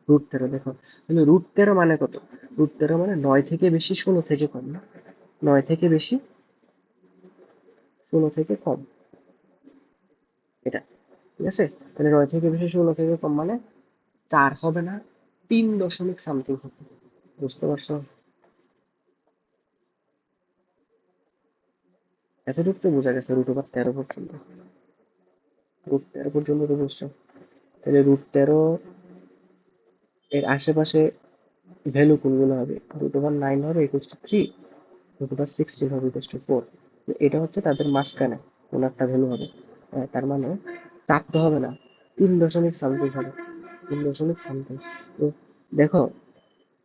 √13 দেখো, তাহলে √13 মানে কত? √13 মানে 9 থেকে বেশি 16 থেকে কম না? 9 থেকে বেশি 16 থেকে কম, এটা ঠিক আছে। তাহলে 9 থেকে বেশি 16 থেকে কম মানে 4 হবে না, 3 দশমিক সামথিং হবে। বুঝতে পারছো? এতটুকু তো বোঝা গেছে, √13 পর্যন্ত। √13 পর্যন্ত তো বুঝছো। তাহলে √13 এর আশেপাশে ভ্যালু কোনগুলো হবে? √9 হবে ইকুয়ালস টু 3, √16 হবে ইকুয়ালস টু 4। এটা হচ্ছে তাদের মাঝখানে কোন একটা ভ্যালু হবে। তার মানে 4 তো হবে না, 3 দশমিক সামথিং হবে, 3 দশমিক সামথিং। তো দেখো,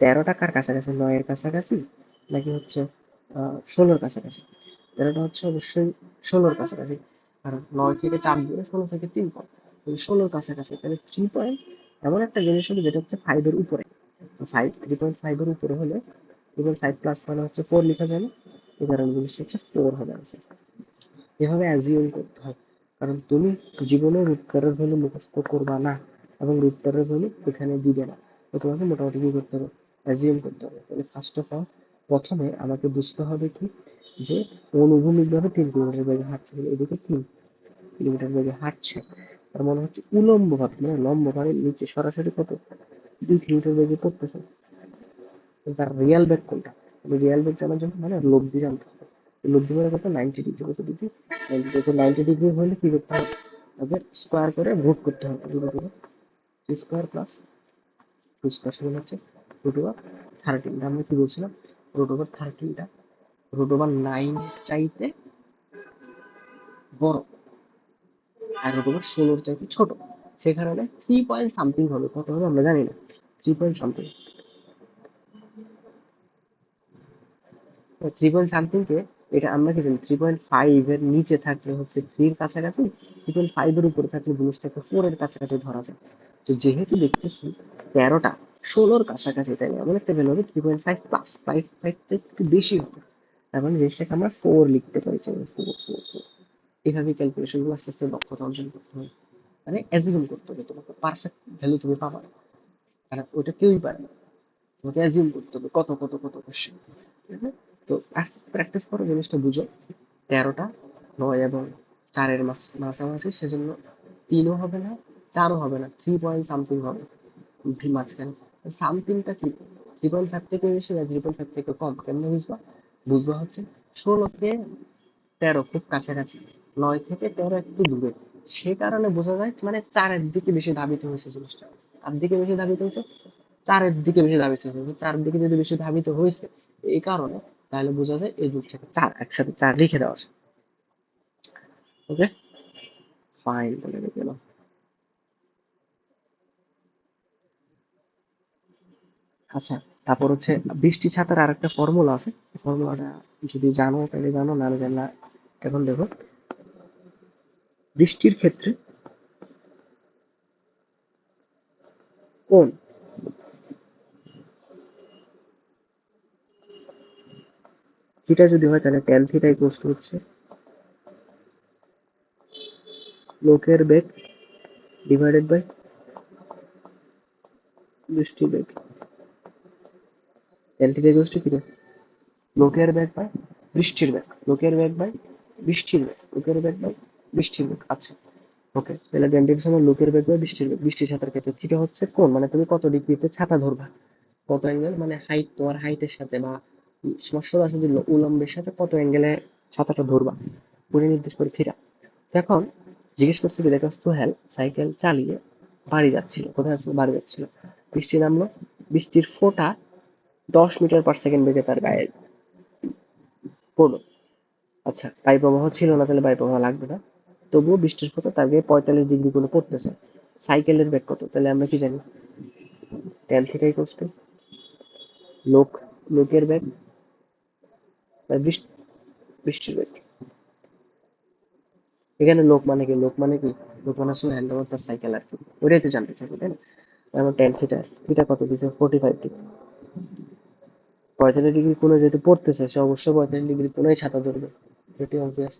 13টা কার কাছাকাছি? 9 এর কাছাকাছি নাকি হচ্ছে 16-র কাছাকাছি? 13টা হচ্ছে অবশ্যই 16-র কাছাকাছি, কারণ 9 থেকে 4 দূরে, 16 থেকে 3 পয়েন্ট, 16-র কাছাকাছি। তাহলে 3 পয়েন্ট এমন একটা জিনিস হবে যেটা হচ্ছে 5-এর উপরে। 3.5 এর উপরে হলে 3.5 প্লাস মানে হচ্ছে 4 লেখা যায় না? এই কারণে জিনিসটা হচ্ছে 4 হবে আনসার। এভাবে অ্যাজিউম করতে হয়, কারণ তুমি জীবনে √13 ভ্যালু মুখস্থ করবা না এবং √13 ভ্যালু এখানে দিবে না। তো তোমাকে মোটামুটি কি করতে হবে? অ্যাজিউম করতে হবে। তাহলে ফার্স্ট অফ অল প্রথমে আমাকে বুঝতে হবে কি, যে অনুভূমিকভাবে 3 কিলোমিটার বেগে হাঁটছে, এদিকে 3 কিলোমিটার বেগে হাঁটছে, তার মনে হচ্ছে উলম্ব ভাবে, মানে লম্ব ভাবে নিচে সরাসরি কত? 2 কিলোমিটার বেগে পড়তেছে। তার রিয়াল বেগ কোনটা? রিয়াল বেগ জানার জন্য মানে লব্ধি জানতে হবে। লব্ধি মানে কত? 90 ডিগ্রি। কত ডিগ্রি? 90 ডিগ্রি হলে কি করতে হবে? তাদের স্কোয়ার করে রুট করতে হবে। Root over 3 square plus 2 square সমান হচ্ছে √13। আমরা কি বলছিলাম? √13টা √9 চাইতে বড় আর √16 চাইতে ছোট। সে কারণে 3 পয়েন্ট সামথিং হবে। কত হবে আমরা জানি না, 3 পয়েন্ট সামথিং। 3 পয়েন্ট সামথিং কে, এটা আমরা কি জানি, 3.5 এর নিচে থাকলে হচ্ছে 3 এর কাছাকাছি, 3.5 এর উপরে থাকলে জিনিসটাকে 4 এর কাছাকাছি ধরা যায়। তো যেহেতু দেখতেছি 13টা 16-র কাছাকাছি, তাই এমন একটা ভ্যালু হবে 3.5 প্লাস 5 একটু বেশি হবে। তার মানে জিনিসটাকে আমরা 4 লিখতে পারি, 4 এইভাবে ক্যালকুলেশন গুলো আস্তে আস্তে দক্ষতা অর্জন করতে হবে। মানে অ্যাজিউম করতে হবে, তোমাকে পারফেক্ট ভ্যালু তুমি পাবা না, কারণ ওটা কেউই পারে না। তোমাকে অ্যাজিউম করতে হবে কত কত কত কোশ্চেন, ঠিক আছে? তো আস্তে আস্তে প্র্যাকটিস করো, জিনিসটা বুঝো। 13টা 9 এবং 4-এর মাঝামাঝি, সেজন্য 3ও হবে না, 4ও হবে না, 3 পয়েন্ট সামথিং হবে মাঝখানে। সামথিংটা কি? 3.5 থেকে বেশি না 3.5 থেকে কম, কেমনে বুঝবা? বুঝবা হচ্ছে 16 থেকে 13 খুব কাছাকাছি, 9 থেকে 13 একটু দূরে। সে কারণে বোঝা যায়, মানে 4-এর দিকে বেশি ধাবিত হয়েছে জিনিসটা। তার দিকে বেশি ধাবিত হয়েছে, 4-এর দিকে বেশি ধাবিত হয়েছে। 4-এর দিকে যদি বেশি ধাবিত হয়েছে এই কারণে, তাহলে বোঝা যায় এই 2 থেকে 4 একসাথে 4 লিখে দেওয়া আছে। ওকে, ফাইন, তাহলে রেখে গেলাম। আচ্ছা, তারপর হচ্ছে বৃষ্টি ছাতার আর একটা ফর্মুলা আছে। ফর্মুলাটা যদি জানো তাহলে জানো, না জানলে না। এখন দেখো, বৃষ্টির ক্ষেত্রে কোন থিটা যদি হয় তাহলে ট্যান থিটা ইকুয়ালস টু হচ্ছে লোকের বেগ ডিভাইডেড বাই বৃষ্টির বেগ। ট্যান থিটা ইকুয়ালস টু কি রে? লোকের বেগ বাই বৃষ্টির বেগ, লোকের বেগ বাই বৃষ্টির বেগ, লোকের বেগ বাই বৃষ্টির বেগ। আচ্ছা ওকে, তাহলে ট্যান থিটার সময় লোকের বেগ বাই বৃষ্টির বেগ। বৃষ্টির ছাতার ক্ষেত্রে থিটা হচ্ছে কোণ, মানে তুমি কত ডিগ্রিতে ছাতা ধরবা, কত অ্যাঙ্গেল, মানে হাইট, তোমার হাইটের সাথে বা সোজাসুজি উলম্বের সাথে কত অ্যাঙ্গেলে ছাতাটা ধরবা, ওটা নির্দেশ করে থিটা। এখন জিজ্ঞেস করছে কি, দেখো সোহেল সাইকেল চালিয়ে বাড়ি যাচ্ছিল, কোথায় যাচ্ছিল? বাড়ি যাচ্ছিল। বৃষ্টি নামলো, বৃষ্টির ফোঁটা 10 মিটার/সেকেন্ড বেগে তার গায়ে পড়লো। আচ্ছা, বায়ু প্রবাহ ছিল না, তাহলে বায়ু প্রবাহ লাগবে না, তবুও বৃষ্টির ফোঁটা তার গায়ে 45 ডিগ্রি করে পড়তেছে। সাইকেলের বেগ কত? তাহলে আমরা কি জানি? ট্যান থিটা ইকুয়ালস টু লোক, লোকের বেগ বা বৃষ্টির বেগ। এখানে লোক মানে কি? লোক মানে কি? লোক মানে আসলে হ্যান্ডওভার প্লাস সাইকেল আর কি, ওটাই তো জানতে চাইছি, তাই না? আমার ট্যান থিটা, থিটা কত দিচ্ছে? 45 ডিগ্রি। 45 ডিগ্রি কোণে যেহেতু পড়তেছে, সে অবশ্যই 45 ডিগ্রি কোণেই ছাতা ধরবে, এটি অবভিয়াস।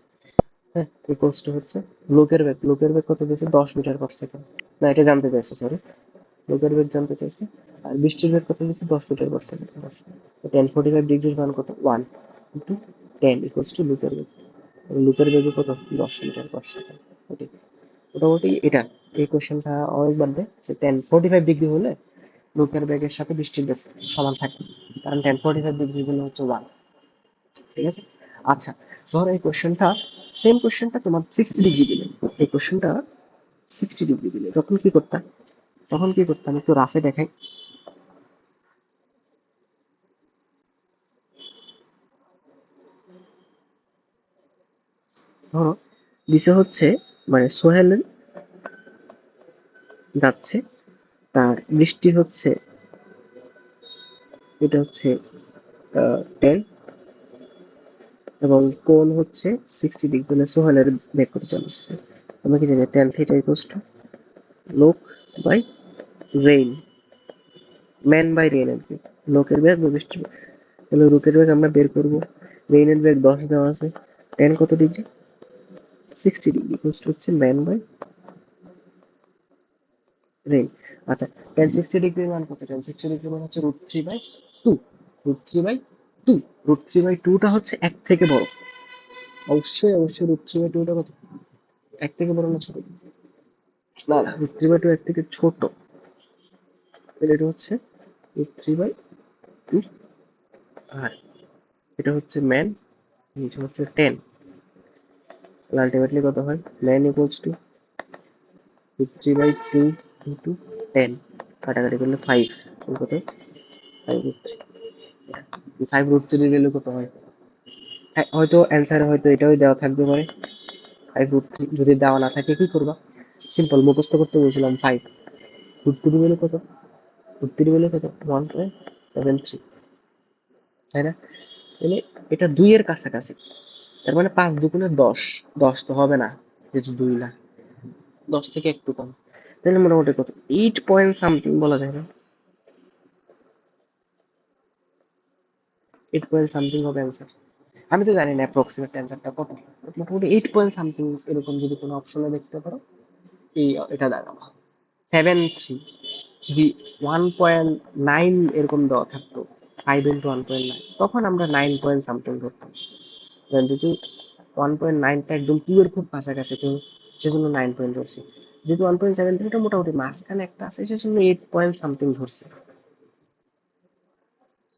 হ্যাঁ, ইকুয়ালস টু হচ্ছে লোকের বেগ, লোকের বেগ কত দিয়েছে? 10 মিটার/সেকেন্ড। না, এটা জানতে চাইছে, সরি, লোকের বেগ জানতে চাইছে। আর বৃষ্টির বেগ কত দিয়েছে? 10 মিটার/সেকেন্ড। টেন 45 ডিগ্রির মান কত? 1 ইন্টু 10 ইকুয়ালস টু লোকের বেগ। লুপের বেগ কত? 10 মিটার/সেকেন্ড। ওকে, মোটামুটি এটা, এই কোশ্চেনটা অনেকবার দেয় যে 10 45 ডিগ্রি হলে লুপের বেগের সাথে বৃষ্টির বেগ সমান থাকে, কারণ 10 45 ডিগ্রি গুলো হচ্ছে 1। ঠিক আছে? আচ্ছা, ধর এই কোশ্চেনটা, সেম কোশ্চেনটা তোমার 60 ডিগ্রি দিলে, এই কোশ্চেনটা 60 ডিগ্রি দিলে তখন কি করতাম? তখন কি করতাম একটু রাফে দেখাই। ধরো দিছে হচ্ছে, মানে সোহেল যাচ্ছে, তা বৃষ্টি হচ্ছে, এটা হচ্ছে 10 এবং কোণ হচ্ছে 60 ডিগ্রি, মানে সোহেলের বেগ করতে চলেছে। আমরা কি জানি? ট্যান থিটা ইকুয়ালস টু লোক by rain, man by rain আর কি, লোকের বেগ বা বৃষ্টির বেগ। তাহলে লোকের বেগ আমরা বের করবো, রেইনের বেগ 10 দেওয়া আছে, ট্যান কত ডিগ্রি? 60 ডিগ্রি ইকুয়ালস টু হচ্ছে ম্যান বাই রেইন। আচ্ছা, ট্যান 60 ডিগ্রির মান কত? ট্যান 60 ডিগ্রির মান হচ্ছে √3/2, √3/2, √3/2টা হচ্ছে 1 থেকে বড়, অবশ্যই অবশ্যই √3/2টা কত? 1 থেকে বড় না ছোট? না না, √3/2 1 থেকে ছোট, তাহলে এটা হচ্ছে √3/2, আর এটা হচ্ছে ম্যান, নিচে হচ্ছে 10, তাহলে আলটিমেটলি কত হয়? ম্যান ইকুয়ালস টু √3/2 ইন্টু 10, কাটাকাটি করলে 5, কত? 5√3, 5√3 ভ্যালু কত হয়? হ্যাঁ, হয়তো অ্যান্সারে হয়তো এটাই দেওয়া থাকতে পারে 5√3। যদি দেওয়া না থাকে কি করবা? সিম্পল মুখস্থ করতে বলছিলাম 5√3 ভ্যালু কত? √3 ভ্যালু কত? 1.73, তাই না? তাহলে এটা 2 এর কাছাকাছি, তার মানে 5×2 = 10, 10 তো হবে না যেহেতু 2 না, 10 থেকে একটু কম, তাহলে মোটামুটি কত? 8 পয়েন্ট সামথিং বলা যায় না? 8 পয়েন্ট সামথিং হবে অ্যান্সার। আমি তো জানি না অ্যাপ্রক্সিমেট অ্যান্সারটা কত, মোটামুটি 8 পয়েন্ট সামথিং এরকম যদি কোনো অপশনে দেখতে পারো, এই এটা দাঁড়াবো 7.3। যদি 1.9 এরকম দেওয়া থাকতো, 5 × 1.9, তখন আমরা 9 পয়েন্ট সামথিং ধরতাম। যেহেতু 1.9টা একদম 2 এর খুব কাছাকাছি, তো সেজন্য 9 পয়েন্ট ধরছি। যেহেতু 1.73টা মোটামুটি মাঝখানে একটা আছে, সেজন্য 8 পয়েন্ট সামথিং ধরছি।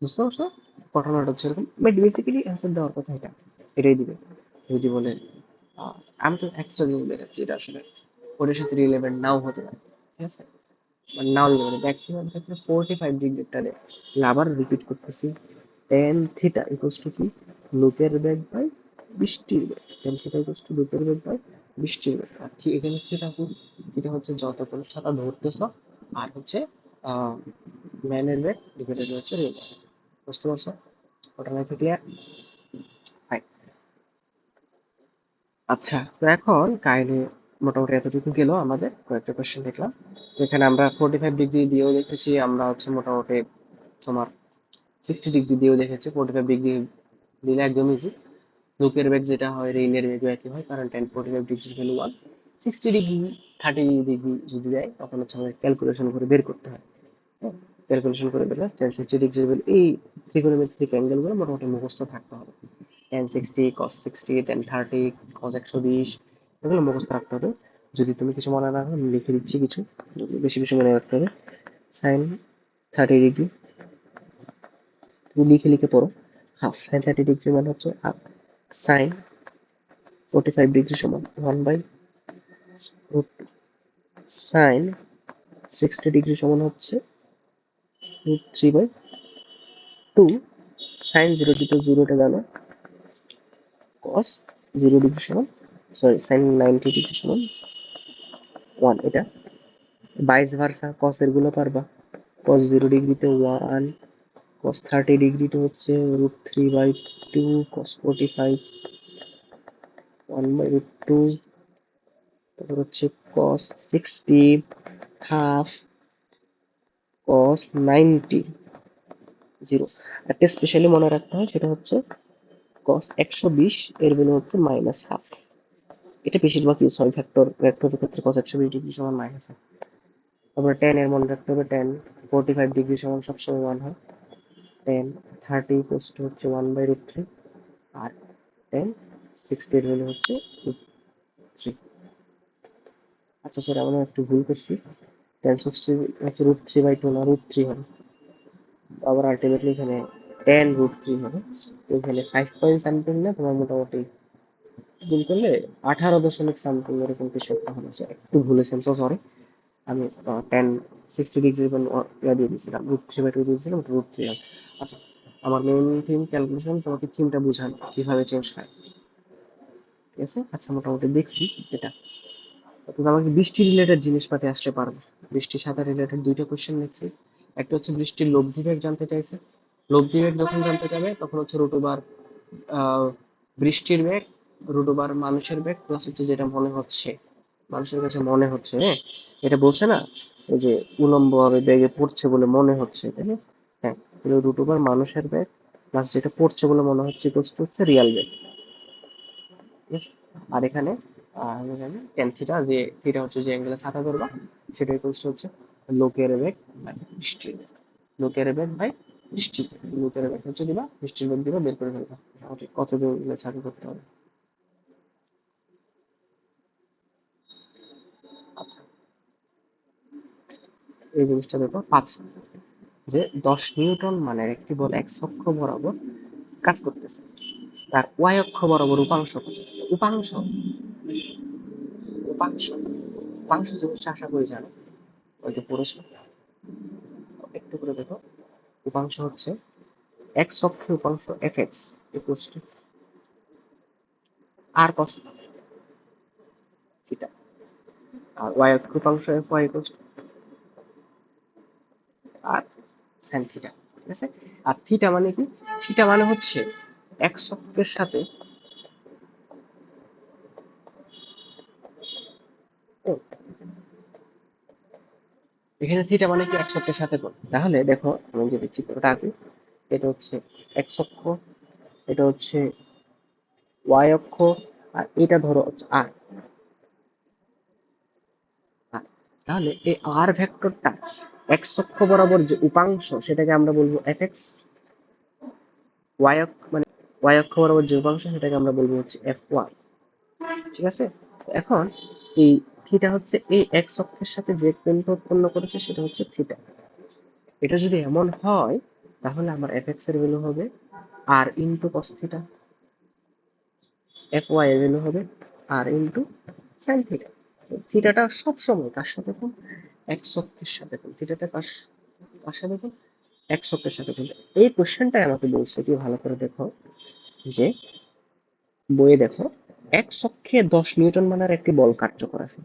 বুঝতে পারছো? ঘটনাটা হচ্ছে এরকম, বাট বেসিক্যালি অ্যান্সার দেওয়ার কথা এটা, এটাই দিবে। যদি বলে আহ, আমি তো এক্সট্রা জিনিস দেখাচ্ছি, এটা আসলে ওদের সাথে রিলেভেন্ট নাও হতে পারে, ঠিক আছে, মানে নাও নিতে পারে, ম্যাক্সিমাম ক্ষেত্রে 45 ডিগ্রিটা দেয়। আবার রিপিট করতেছি, টেন থিটা ইকুয়ালস টু কি? লুপের বেগ বাই বৃষ্টির বেগ। টেন থিটা ইকুয়ালস টু লুপের বেগ বাই বৃষ্টির বেগ। আর এখানে থিটা কি? থিটা হচ্ছে যতক্ষণ ছাতা ধরতেছ, আর হচ্ছে আহ ম্যানের বেগ ডিভাইডেড হচ্ছে রেল। বুঝতে পারছো? ওটা নাকি ক্লিয়ার? ফাইন। আচ্ছা, তো এখন কাহিনী মোটামুটি এতটুকু গেল, আমাদের কয়েকটা কোয়েশ্চেন দেখলাম। তো এখানে আমরা 45 ডিগ্রি দিয়েও দেখেছি, আমরা হচ্ছে মোটামুটি তোমার 60 ডিগ্রি দিয়েও দেখেছি, 45 ডিগ্রি দিলে একদম ইজি। লুকের বেগ যেটা হয়, রেইনের বেগও একই হয়, কারণ 1045 ডিগ্রির ভ্যালু 1, 60 ডিগ্রি 30 ডিগ্রি যদি দেয় তখন হচ্ছে আমাদের ক্যালকুলেশন করে বের করতে হয়। ক্যালকুলেশন করে বের হয় 1060 ডিগ্রি ভ্যালু। এই ত্রিকোণমিতিক অ্যাঙ্গেল গুলো মোটামুটি মুখস্থ থাকতে হবে। tan 60, cos 60, tan 30, cos 120, এগুলো মুখস্থ রাখতে হবে। যদি তুমি কিছু মনে না রাখো আমি লিখে দিচ্ছি কিছু, বেশি বেশি মনে রাখতে হবে। sin 30 ডিগ্রি, তুমি লিখে লিখে পড়ো। হাফ sin 30 ডিগ্রি মানে হচ্ছে হাফ। sin 45 ডিগ্রি সমান 1/√2। sin 60 ডিগ্রি সমান হচ্ছে √3/2। sin 0 ডিগ্রি, 0টা জানো, cos 0 ডিগ্রি সমান, সরি sin 90 ডিগ্রি সমান 1। এটা ভাইস ভার্সা, cos এর গুলো পারবা। cos 0 ডিগ্রিতে 1, cos 30 ডিগ্রিতে হচ্ছে √3/2, cos 45 1/√2, তারপর হচ্ছে cos 60 হাফ, cos 90 0। একটা স্পেশালি মনে রাখতে হয়, সেটা হচ্ছে cos 120 এর ভ্যালু হচ্ছে -1/2। এটা বেশিরভাগ ইউজ হয় ভেক্টরের ক্ষেত্রে, cos 120 ডিগ্রি সমান -1/2। তারপরে tan এর মনে রাখতে হবে, tan 45 ডিগ্রি সমান সবসময় 1 হয়। tan 30 হচ্ছে 1/√3, আর tan 60 এর ভ্যালু হচ্ছে √3। আচ্ছা স্যার আমরা একটু ভুল করছি, tan 60 হচ্ছে √3/2 না, √3 হবে। আবার আলটিমেটলি এখানে tan√3 হবে। তো এখানে 5 পয়েন্ট সামথিং না তোমার মোটামুটি গুণ করলে 18 দশমিক সামথিং এরকম কিছু একটা হবে। একটু ভুলেছি, সো সরি। আমি tan 60 ডিগ্রি দিয়ে দিয়েছিলাম, √3/2 দিয়েছিলাম, √3 হবে। আচ্ছা, আমার মেইন থিম ক্যালকুলেশন, তোমাকে থিমটা বোঝানো কিভাবে চেঞ্জ হয়, ঠিক আছে? আচ্ছা মোটামুটি দেখছি এটা। তুমি আমাকে বৃষ্টি রিলেটেড জিনিসপাতি আসতে পারবে। বৃষ্টির সাথে রিলেটেড দুইটা কোশ্চেন লিখছি। একটা হচ্ছে বৃষ্টির লব্ধি বেগ জানতে চাইছে। লব্ধি বেগ যখন জানতে যাবে তখন হচ্ছে √, বৃষ্টির বেগ, √, মানুষের বেগ, প্লাস হচ্ছে যেটা মনে হচ্ছে, মানুষের কাছে মনে হচ্ছে, হ্যাঁ, এটা বলছে না, এই যে উলম্ব ভাবে বেগে পড়ছে বলে মনে হচ্ছে, তাই না? হ্যাঁ, √, মানুষের বেগ প্লাস যেটা পড়ছে বলে মনে হচ্ছে হচ্ছে রিয়াল বেগ। ঠিক আছে? আর এখানে আমরা জানি tan থিটা, যে থিটা হচ্ছে যে অ্যাঙ্গেলে ছাতা ধরবা, সেটা ইকুয়ালস হচ্ছে লোকের বেগ বাই বৃষ্টির বেগ। লোকের বেগ বাই বৃষ্টির বেগ। লোকের বেগ হচ্ছে দিবা, বৃষ্টির বেগ দিবা, বের করে ফেলবা মোটামুটি কত জোরে ছাতা করতে হবে। আচ্ছা, এই জিনিসটা দেখো 5, যে 10 নিউটন মানের একটি বল x অক্ষ বরাবর কাজ করতেছে, তার y অক্ষ বরাবর উপাংশ কত? উপাংশ, উপাংশ, উপাংশ জিনিসটা আশা করি জানো, ওই যে পড়েছো, একটু করে দেখো। উপাংশ হচ্ছে x অক্ষে উপাংশ fx equals to r cos theta, আর y অক্ষে উপাংশ fy equals to r sin theta. ঠিক আছে? আর থিটা মানে কি? থিটা মানে হচ্ছে x অক্ষের সাথে, ও, এখানে থিটা মানে কি x অক্ষের সাথে কোণ। তাহলে দেখো আমি যদি চিত্রটা আঁকি, এটা হচ্ছে x অক্ষ, এটা হচ্ছে y অক্ষ, আর এটা ধরো হচ্ছে r। তাহলে এই r ভেক্টরটা x অক্ষ বরাবর যে উপাংশ সেটাকে আমরা বলবো fx, y অক্ষ মানে y অক্ষ বরাবর যে উপাংশ সেটাকে আমরা বলবো হচ্ছে fy। ঠিক আছে? এখন এই থিটা হচ্ছে এই x অক্ষের সাথে যে কোণটা উৎপন্ন করেছে সেটা হচ্ছে থিটা। এটা যদি এমন হয় তাহলে আমার fx এর ভ্যালু হবে r into cos theta, fy এর ভ্যালু হবে r ইন্টু sin থিটা। থিটাটা সবসময় কার সাথে কোণ? x অক্ষের সাথে কোণ। থিটাটা কার সাথে কোণ? x অক্ষের সাথে কোণ। এই কোশ্চেনটাই আমাকে বলছে কি, ভালো করে দেখো, যে বইয়ে দেখো, x অক্ষে 10 নিউটন মানের একটি বল কার্যকর আছে,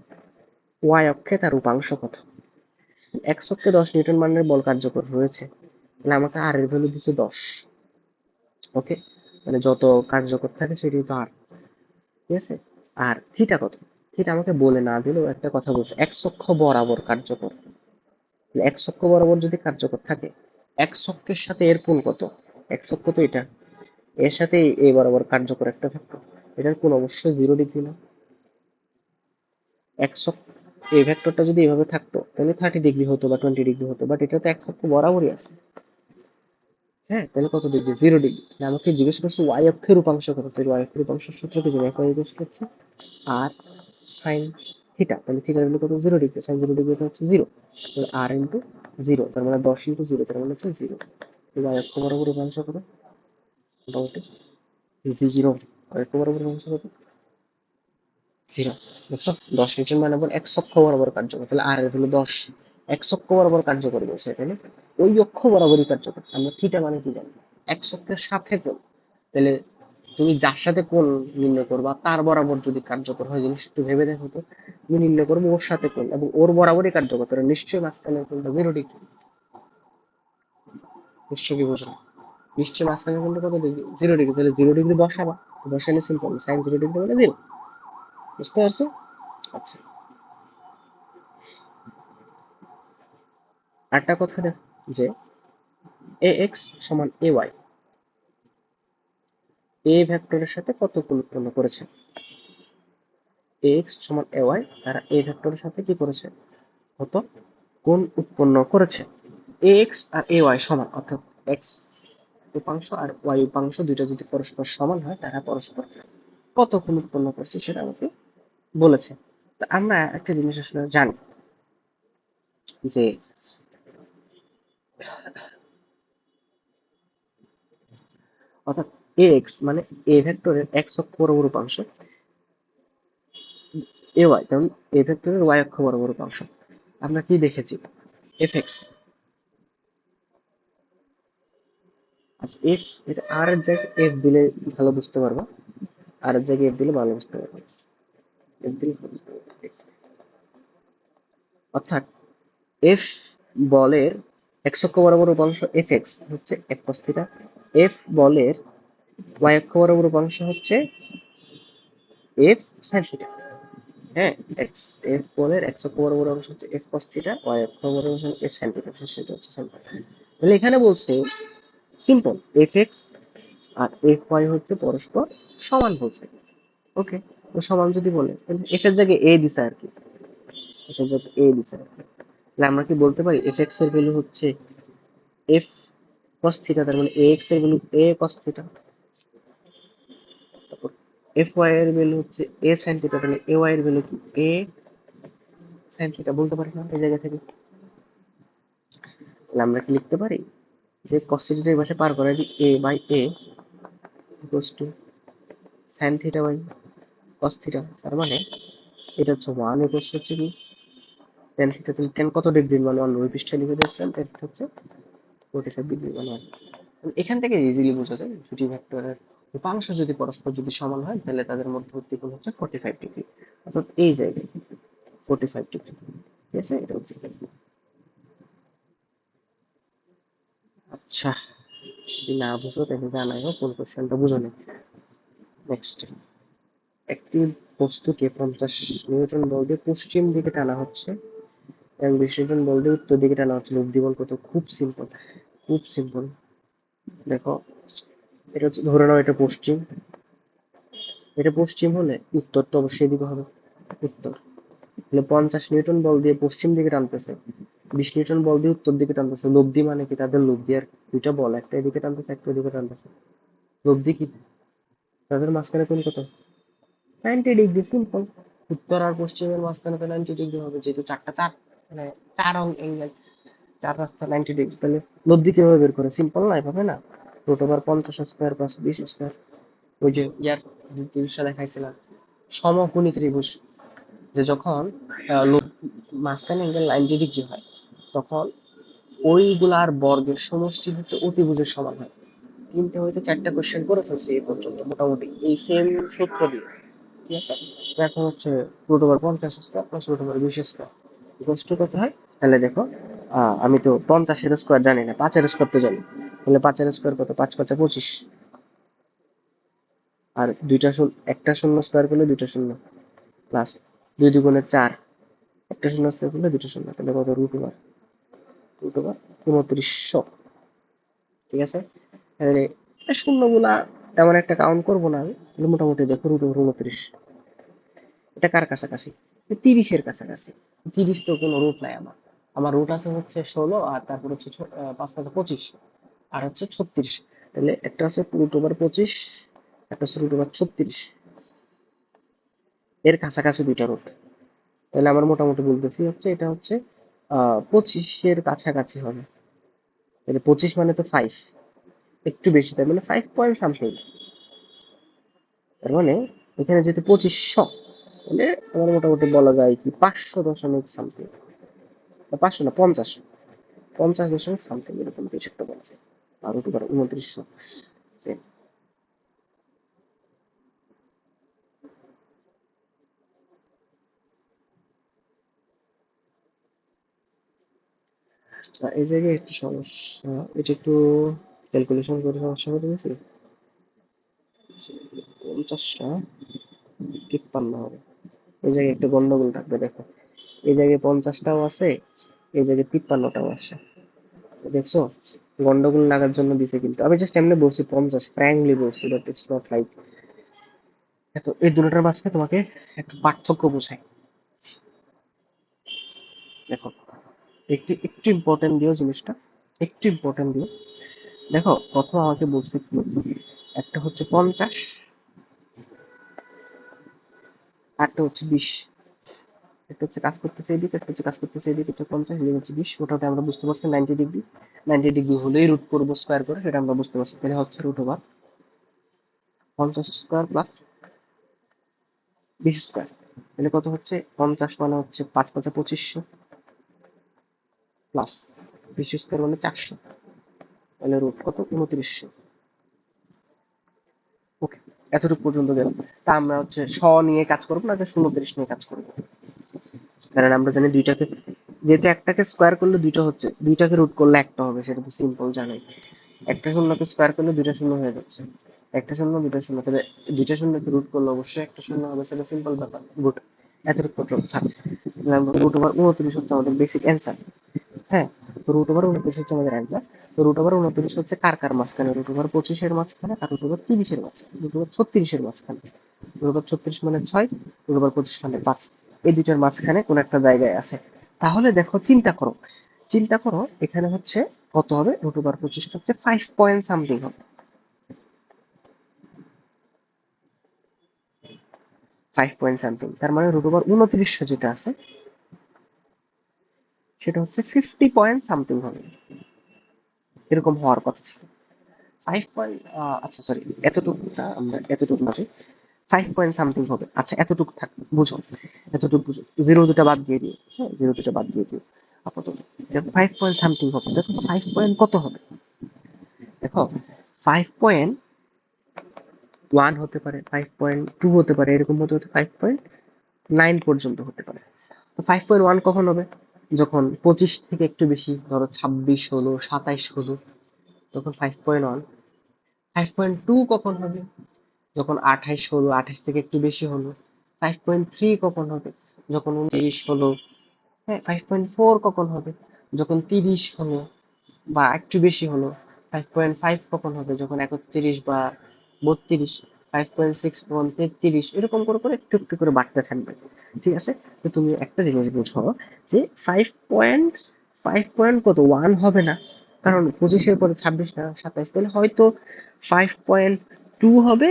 y অক্ষে তার উপাংশ কত? x অক্ষে 10 নিউটন মানের বল কার্যকর রয়েছে, তাহলে আমাকে r এর ভ্যালু দিচ্ছে 10। ওকে, মানে যত কার্যকর থাকে সেটাই তো r। ঠিক আছে? আর থিটা কত? থিটা আমাকে বলে না দিলেও একটা কথা বলছে, x অক্ষ বরাবর কার্যকর। x অক্ষ বরাবর যদি কার্যকর থাকে, x অক্ষের সাথে এর কোণ কত? x অক্ষ তো এটা, এর সাথে এ বরাবর কার্যকর একটা ভেক্টর, এটার কোন অবশ্যই 0 ডিগ্রি না। এক্স অক্ষ, এই ভেক্টরটা যদি এভাবে থাকতো তাহলে 30 ডিগ্রি হতো বা 20 ডিগ্রি হতো, বাট এটা তো এক্স অক্ষ বরাবরই আছে। হ্যাঁ, তাহলে কত ডিগ্রি? 0 ডিগ্রি। আমাকে জিজ্ঞেস করছে ওয়াই অক্ষের উপাংশ কত, তাহলে ওয়াই অক্ষের উপাংশের সূত্র কি জানি, এফ ওয়াই হচ্ছে আর সাইন থিটা, তাহলে থিটার ভ্যালু কত? 0 ডিগ্রি। সাইন 0 ডিগ্রি হচ্ছে 0, তাহলে আর ইন্টু 0, তার মানে 10 × 0, তার মানে হচ্ছে 0। ওয়াই অক্ষ বরাবর উপাংশ কত? মোটামুটি 0। ওয়াই অক্ষ বরাবর উপাংশ কত? 0। বুঝছো? 10 নিউটন মানে আবার এক্স অক্ষ বরাবর কার্যকর, তাহলে আর এর ভ্যালু 10। এক্স অক্ষ বরাবর কার্যকর বলছে, তাহলে ওই অক্ষ বরাবরই কার্যকর। আমরা থিটা মানে কি জানি? এক্স অক্ষের সাথে কোণ। তাহলে তুমি যার সাথে কোণ নির্ণয় করবা তার বরাবর যদি কার্যকর হয়, জিনিস একটু ভেবে দেখো তো। তুমি নির্ণয় করবো ওর সাথে কোণ এবং ওর বরাবরই কার্যকর, তাহলে নিশ্চয়ই মাঝখানের কোণটা 0 ডিগ্রি। নিশ্চয়ই কি বোঝো? নিশ্চয়ই মাঝখানের কোণটা কত ডিগ্রি? 0 ডিগ্রি। তাহলে 0 ডিগ্রি বসাবা, বসালে সিম্পল, সাইন 0 ডিগ্রি মানে 0। বুঝতে পারছো? আচ্ছা, আরেকটা কথা দেখো যে এ এক্স সমান এ ওয়াই, এ ভেক্টরের সাথে কত কোণ উৎপন্ন করেছে? এ এক্স সমান এ ওয়াই, তারা এ ভেক্টরের সাথে কি করেছে? কত কোণ উৎপন্ন করেছে? এ এক্স আর এ ওয়াই সমান, অর্থাৎ এক্স উপাংশ আর ওয়াই উপাংশ দুইটা যদি পরস্পর সমান হয়, তারা পরস্পর কত কোণ উৎপন্ন করছে সেটা আমাকে বলেছে। তা আমরা একটা জিনিস আসলে জানি যে অর্থাৎ এ এক্স মানে এ ভেক্টরের এক্স অক্ষ বরাবর উপাংশ, এ ওয়াই কারণ এ ভেক্টরের ওয়াই অক্ষ বরাবর উপাংশ। আমরা কি দেখেছি? F x. আচ্ছা, এফ, এটা আর এর জায়গায় এফ দিলে ভালো বুঝতে পারবো, আর এর জায়গায় এফ দিলে ভালো বুঝতে পারবো, এফ দিলে ভালো বুঝতে পারবো। অর্থাৎ এফ বলের এক্স অক্ষ বরাবর উপাংশ এফ এক্স হচ্ছে এফ কস থিটা, এফ বলের ওয়াই অক্ষ বরাবর উপাংশ হচ্ছে এফ সাইন থিটা। হ্যাঁ, এক্স, এফ বলের এক্স অক্ষ বরাবর অংশ হচ্ছে এফ কস থিটা, ওয়াই অক্ষ বরাবর অংশ এফ সাইন থিটা, সেটা হচ্ছে সাইন থিটা। তাহলে এখানে বলছে সিম্পল, এফ এক্স আর এফ ওয়াই হচ্ছে পরস্পর সমান বলছে। ওকে, তো সমান যদি বলে তাহলে এফ এর জায়গায় এ দিছে আর কি, এফ এর জায়গায় এ দিছে। তাহলে আমরা কি বলতে পারি এফ এক্স এর ভ্যালু হচ্ছে এফ cos থিটা, তার মানে এ এক্স এর ভ্যালু এ cos থিটা। তারপর এফ ওয়াই এর ভ্যালু হচ্ছে এ sin থিটা, তাহলে এ ওয়াই এর ভ্যালু কি এ sin থিটা বলতে পারি না এই জায়গা থেকে? তাহলে আমরা কি লিখতে পারি যে cos থিটা এই পাশে পার করে দিই, a by a equals to sin theta by cos theta, তার মানে এটা হচ্ছে 1 ইকুয়ালস হচ্ছে কি tan থিটা। তুমি tan কত ডিগ্রির মান 1 ওই পৃষ্ঠায় লিখে দিয়েছিলাম, tan থিটা হচ্ছে 45 ডিগ্রি মান 1। এখান থেকে ইজিলি বোঝা যায় দুটি ভেক্টরের উপাংশ যদি পরস্পর যদি সমান হয় তাহলে তাদের মধ্যবর্তী কোণ হচ্ছে 45 ডিগ্রি, অর্থাৎ এই জায়গায় 45 ডিগ্রি। ঠিক আছে, এটা হচ্ছে। আচ্ছা, যদি না বুঝো তাহলে জানাই কোন কোশ্চেনটা বুঝো না। নেক্সট, একটি বস্তুকে 50 নিউটন বল দিয়ে পশ্চিম দিকে টানা হচ্ছে এবং 20 নিউটন বল দিয়ে উত্তর দিকে টানা হচ্ছে। লব্ধি বল কত? খুব সিম্পল, খুব সিম্পল। দেখো, এটা হচ্ছে, ধরে নাও এটা পশ্চিম, এটা পশ্চিম হলে উত্তর তো অবশ্যই এদিকে হবে, উত্তর। তাহলে 50 নিউটন বল দিয়ে পশ্চিম দিকে টানতেছে, 20 নিউটন বল দিয়ে উত্তর দিকে টানতেছে। লব্ধি মানে কি? তাদের লব্ধি আর দুইটা বল, একটা এদিকে টানতেছে একটা এদিকে টানতেছে। লব্ধি কি? তাদের মাঝখানে কোণ কত? 90 ডিগ্রি। সিম্পল, উত্তর আর পশ্চিমের মাঝখানে তো 90 ডিগ্রি হবে, যেহেতু চার মানে চার অ্যাঙ্গেল, চার রাস্তা 90 ডিগ্রি। তাহলে লব্ধি কিভাবে বের করে? সিম্পল না, এভাবে না, root over 50 square plus 20 square. ওই যে ইয়ার জিনিসটা দেখাইছিলাম, সমকোণী ত্রিভুজ, যে যখন মাঝখানে অ্যাঙ্গেল 90 ডিগ্রি হয় তখন ওইগুলার বর্গের সমষ্টি হচ্ছে অতিভুজের সমান হয়। 3টে হইতে 4টা কোশ্চেন করে ফেলছি এই পর্যন্ত মোটামুটি এই সেম সূত্র দিয়ে। ঠিক আছে, তো এখন হচ্ছে root over 50 square plus root over 20 square equals to কত হয়? তাহলে দেখো, আমি তো 50-এর স্কোয়ার জানি না, 5-এর স্কোয়ার তো জানি। তাহলে 5-এর স্কোয়ার কত? 5×5 = 25। আর একটা শূন্য স্কোয়ার করলে দুইটা শূন্য, প্লাস 2 × 2 = 4, একটা শূন্য স্কোয়ার করলে দুটো শূন্য, তাহলে কত? Root over 2900। ঠিক আছে, তাহলে এই শূন্যগুলা তেমন একটা কাউন্ট করবো না আমি, তাহলে মোটামুটি দেখো √29। এটা কার কাছাকাছি? 30-এর কাছাকাছি। 30 তো কোনো রুট নাই আমার। আমার রুট আছে হচ্ছে 16, আর তারপর হচ্ছে 5 5 25, আর হচ্ছে 36। তাহলে একটা হচ্ছে √25, একটা হচ্ছে √36। এর কাছাকাছি দুইটা রুট। তাহলে আমার মোটামুটি বলতেছি হচ্ছে এটা হচ্ছে 25-এর কাছাকাছি হবে। তাহলে 25 মানে তো 5, একটু বেশি, তার মানে 5 পয়েন্ট সামথিং। তার মানে এখানে যেহেতু 2500, তাহলে আমার মোটামুটি বলা যায় কি 500 দশমিক সামথিং, 500 না 50, 50 দশমিক সামথিং এরকম কিছু একটা বলছে। আর √29। Same. এই জায়গায় একটু সমস্যা, এটা একটু ক্যালকুলেশন করে সমস্যা করে গেছি। 50টা 53 হবে, এই জায়গায় একটু গন্ডগোল থাকবে। দেখো এই জায়গায় 50টাও আছে, এই জায়গায় 53টাও আছে, দেখছো? গন্ডগোল লাগার জন্য দিছে, কিন্তু আমি জাস্ট এমনি বলছি 50, ফ্র্যাঙ্কলি বলছি, বাট ইটস নট লাইক এত। এই দুটোটার মাঝখানে তোমাকে একটু পার্থক্য বোঝাই। দেখো একটু একটু ইম্পর্টেন্ট দিও জিনিসটা, একটু ইম্পর্টেন্ট দিও। দেখো প্রথম আমাকে বলছে কি, একটা হচ্ছে 50, আরটা হচ্ছে 20। একটা হচ্ছে কাজ করতেছে এদিকে, একটা হচ্ছে কাজ করতেছে এদিকে, এটা 50, এদিকে হচ্ছে 20। ওটাতে আমরা বুঝতে পারছি 90 ডিগ্রি। 90 ডিগ্রি হলেই রুট করবো স্কোয়ার করে, সেটা আমরা বুঝতে পারছি। তাহলে হচ্ছে √50² প্লাস 20²। তাহলে কত হচ্ছে? 50 মানে হচ্ছে 5 5 2500 প্লাস 20² মানে 400। তাহলে রুট কত? 2900। ওকে, এতটুকু পর্যন্ত গেল। তা আমরা হচ্ছে নিয়ে কাজ করবো না, যে 29 নিয়ে কাজ করবো। কারণ আমরা জানি দুইটাকে, যেহেতু একটাকে স্কোয়ার করলে দুইটা হচ্ছে, দুইটাকে রুট করলে একটা হবে, সেটা তো সিম্পল জানাই। একটা শূন্যকে স্কোয়ার করলে দুইটা শূন্য হয়ে যাচ্ছে, একটা শূন্য দুইটা শূন্য, তাহলে দুইটা শূন্যকে রুট করলে অবশ্যই একটা শূন্য হবে, সেটা সিম্পল ব্যাপার। গুড, এতটুকু পর্যন্ত থাক। √29 হচ্ছে আমাদের বেসিক অ্যান্সার। হ্যাঁ, √29 হচ্ছে আমাদের অ্যান্সার। তো √29 হচ্ছে কার কার মাঝখানে? √25-এর মাঝখানে, আর √30-এর মাঝখানে, √36-এর মাঝখানে। √36 মানে 6, √25 মানে 5, এই দুইটার মাঝখানে কোন একটা জায়গায় আছে। তাহলে দেখো, চিন্তা করো, চিন্তা করো, এখানে হচ্ছে কত হবে? √25 হচ্ছে 5 পয়েন্ট সামথিং হবে, 5 পয়েন্ট সামথিং। তার মানে √29 যেটা আছে সেটা হচ্ছে 50 পয়েন্ট সামথিং হবে, এরকম হওয়ার কথা ছিল। 5 পয়েন্ট, আচ্ছা সরি, এতটুকুটা আমরা এতটুকু বুঝি, 5 পয়েন্ট সামথিং হবে। আচ্ছা এতটুকু থাক, বুঝো, এতটুকু বুঝো, জিরো দুটা বাদ দিয়ে দিও, হ্যাঁ জিরো দুটা বাদ দিয়ে দিও আপাতত। দেখো 5 পয়েন্ট সামথিং হবে। দেখো 5 পয়েন্ট কত হবে? দেখো 5.1 হতে পারে, 5.2 হতে পারে, এরকম হতে হতে 5.9 পর্যন্ত হতে পারে। তো 5.1 কখন হবে? যখন 25 থেকে একটু বেশি, ধরো 26 হলো, 27 হলো, তখন 5.1। 5.2 কখন হবে? যখন 28 হলো, 28 থেকে একটু বেশি হলো। 5.3 কখন হবে? যখন 29 হলো। হ্যাঁ, 5.4 কখন হবে? যখন 30 হলো বা একটু বেশি হলো। 5.5 কখন হবে? যখন 31 বা 32। 5.6 কখন? 33। এরকম করে করে একটু একটু করে বাড়তে থাকবে। ঠিক আছে? তো তুমি একটা জিনিস বুঝো, যে 5 পয়েন্ট কত 1 হবে না, কারণ 25-এর পরে 26 না 27, তাহলে হয়তো 5.2 হবে,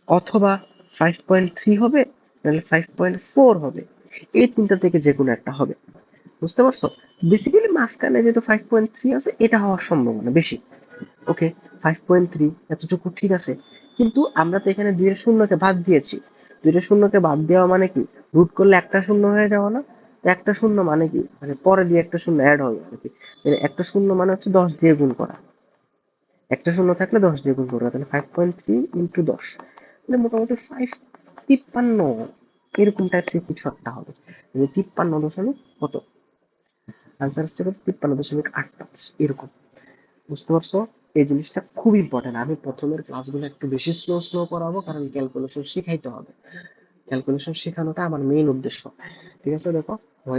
অথবা 5.3 হবে, নাহলে 5.4 হবে। এই তিনটা থেকে যে কোনো একটা হবে। বুঝতে পারছো? বেসিক্যালি মাঝখানে যেহেতু 5.3 আছে, এটা হওয়ার সম্ভাবনা বেশি। ওকে, 5.3 এতটুকু ঠিক আছে। কিন্তু আমরা তো এখানে দুইয়ের শূন্যকে বাদ দিয়েছি। দুইটা শূন্যকে বাদ দেওয়া মানে কি? রুট করলে একটা শূন্য হয়ে যাওয়া না? তো একটা শূন্য মানে কি? মানে পরে দিয়ে একটা শূন্য অ্যাড হবে আর কি। একটা শূন্য মানে হচ্ছে 10 দিয়ে গুণ করা। একটা শূন্য থাকলে 10 দিয়ে গুণ করবে, তাহলে 5.3 ইন্টু 10, তাহলে মোটামুটি 53 এরকম টাইপের কিছু একটা হবে। 53 দশমিক কত, আনসার হচ্ছে 53.85 এরকম। বুঝতে পারছো? এই জিনিসটা খুব ইম্পর্টেন্ট। আমি প্রথমের ক্লাসগুলো একটু বেশি স্লো স্লো করাবো, কারণ ক্যালকুলেশন শিখাইতে হবে। ক্যালকুলেশন শেখানোটা আমার মেইন উদ্দেশ্য। ঠিক আছে? দেখো,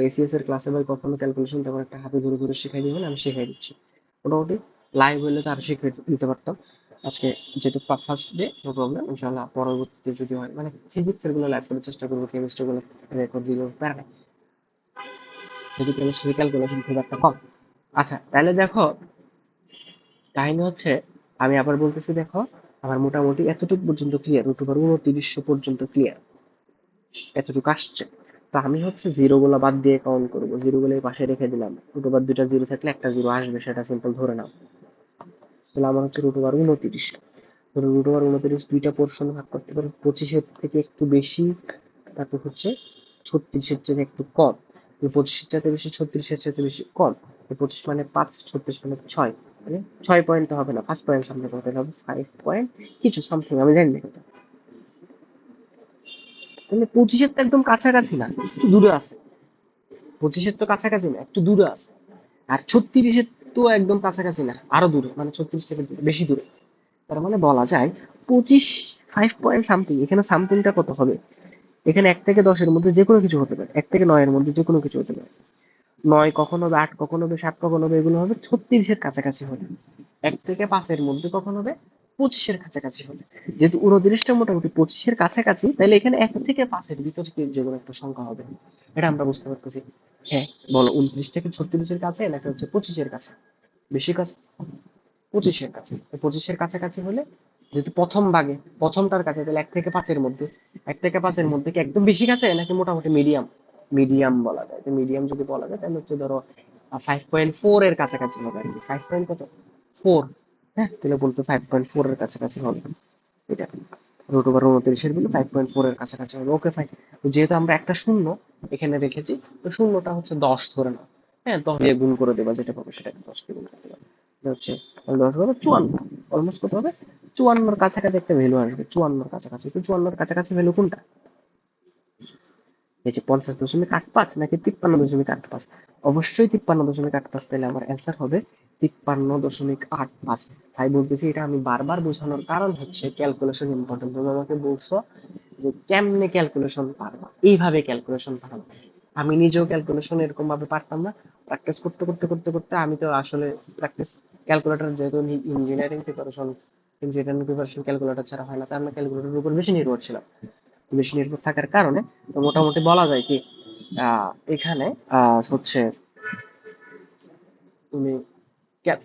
এসিএস এর ক্লাসে ভাই কখনো ক্যালকুলেশন তেমন একটা হাতে ধরে ধরে শিখাই দিবেন, আমি শিখাই দিচ্ছি। মোটামুটি লাইভ হইলে তো আরো শিখিয়ে দিতে পারতাম। আজকে যেহেতু ফার্স্ট ডে, নো প্রবলেম, ইনশাল্লাহ পরবর্তীতে যদি হয় মানে ফিজিক্স এর গুলো লাইভ করার চেষ্টা করবো, কেমিস্ট্রি গুলো রেকর্ড দিব, প্যারা নাই। যেহেতু কেমিস্ট্রি ক্যালকুলেশন খুব একটা কম। আচ্ছা তাহলে দেখো, কাহিনী হচ্ছে, আমি আবার বলতেছি দেখো, আমার মোটামুটি এতটুকু পর্যন্ত ক্লিয়ার, রুট ওভার 29 পর্যন্ত ক্লিয়ার, এতটুকু আসছে। তো আমি হচ্ছে জিরো গুলো বাদ দিয়ে কাউন্ট করবো, জিরো গুলো এই পাশে রেখে দিলাম, রুট ওভার দুটা জিরো থাকলে একটা জিরো আসবে, সেটা সিম্পল ধরে নাও। তাহলে আমার হচ্ছে রুট ওভার 29, ধরো রুট ওভার 29 দুইটা পোর্শন ভাগ করতে পারো, 25-এর থেকে একটু বেশি, তারপর হচ্ছে 36-এর থেকে একটু কম, 25-এর চাইতে বেশি, 36-এর চাইতে বেশি কম, 25 মানে 5, 36 মানে 6, মানে 6 পয়েন্ট তো হবে না, 5 পয়েন্ট সামনে করতে হবে, 5 পয়েন্ট কিছু সামথিং, আমি জানি না এটা। তাহলে 25-এর তো একদম কাছাকাছি না, একটু দূরে আছে। 25-এর তো কাছাকাছি না, একটু দূরে আছে। আর 36-এর তো একদম কাছাকাছি না, আরো দূরে, মানে 36 থেকে বেশি দূরে। তার মানে বলা যায় 25, 5 পয়েন্ট সামথিং। এখানে সামথিংটা কত হবে? এখানে 1 থেকে 10-এর মধ্যে যে কোনো কিছু হতে পারে, 1 থেকে 9-এর মধ্যে যে কোনো কিছু হতে পারে। 9 কখন হবে, 8 কখন হবে, 7 কখন হবে, এগুলো হবে 36-এর কাছাকাছি হবে। 1 থেকে 5-এর মধ্যে কখন হবে, 25-এর কাছাকাছি হবে। যেহেতু 29টা মোটামুটি 25-এর কাছাকাছি, তাহলে এখানে 1 থেকে 5-এর ভিতর যে কোনো একটা সংখ্যা হবে, এটা আমরা বুঝতে পারতেছি। হ্যাঁ, বলো 29টা কি 36-এর কাছে নাকি হচ্ছে 25-এর কাছে? বেশি কাছে, 25-এর কাছে। 25-এর কাছাকাছি হলে, যেহেতু প্রথম ভাগে প্রথমটার কাছে, তাহলে 1 থেকে 5-এর মধ্যে, 1 থেকে 5-এর মধ্যে কি একদম বেশি কাছে নাকি মোটামুটি মিডিয়াম? মিডিয়াম বলা যায়। তো মিডিয়াম যদি বলা যায় তাহলে হচ্ছে ধরো 5.4 এর কাছাকাছি হবে আর কি। 5 পয়েন্ট কত, 4। হ্যাঁ, তাহলে বলতে 5.4 এর কাছাকাছি হবে এটা। রুট ওভার 29-এর গুলো 5.4 এর কাছাকাছি হবে। Okay fine. যেহেতু আমরা একটা শূন্য এখানে রেখেছি, তো শূন্যটা হচ্ছে 10 ধরে নাও। হ্যাঁ, 10 দিয়ে গুণ করে দেবা, যেটা পাবে সেটাকে 10 দিয়ে গুণ করে দেবা। এটা হচ্ছে 10 হবে 54, অলমোস্ট কত হবে, 54-র কাছাকাছি একটা ভ্যালু আসবে, 54-র কাছাকাছি। তো 54-র কাছাকাছি ভ্যালু কোনটা? এই যে 50.85 নাকি 53.85? অবশ্যই 53.85, তাহলে আমার অ্যান্সার হবে 53.85। তাই বলতেছি, এটা আমি বারবার বোঝানোর কারণ হচ্ছে ক্যালকুলেশন ইম্পর্টেন্ট। তুমি আমাকে বলছো যে কেমনে ক্যালকুলেশন পারবা, এইভাবে ক্যালকুলেশন পারবা। আমি নিজেও ক্যালকুলেশন এরকম ভাবে পারতাম না। প্র্যাকটিস করতে করতে করতে করতে আমি তো আসলে প্র্যাকটিস, ক্যালকুলেটর যেহেতু ইঞ্জিনিয়ারিং প্রিপারেশন ক্যালকুলেটর ছাড়া হয় না, তাই আমরা ক্যালকুলেটরের উপর বেশি নির্ভর ছিলাম। বেশি নির্ভর থাকার কারণে তো মোটামুটি বলা যায় কি, এখানে হচ্ছে তুমি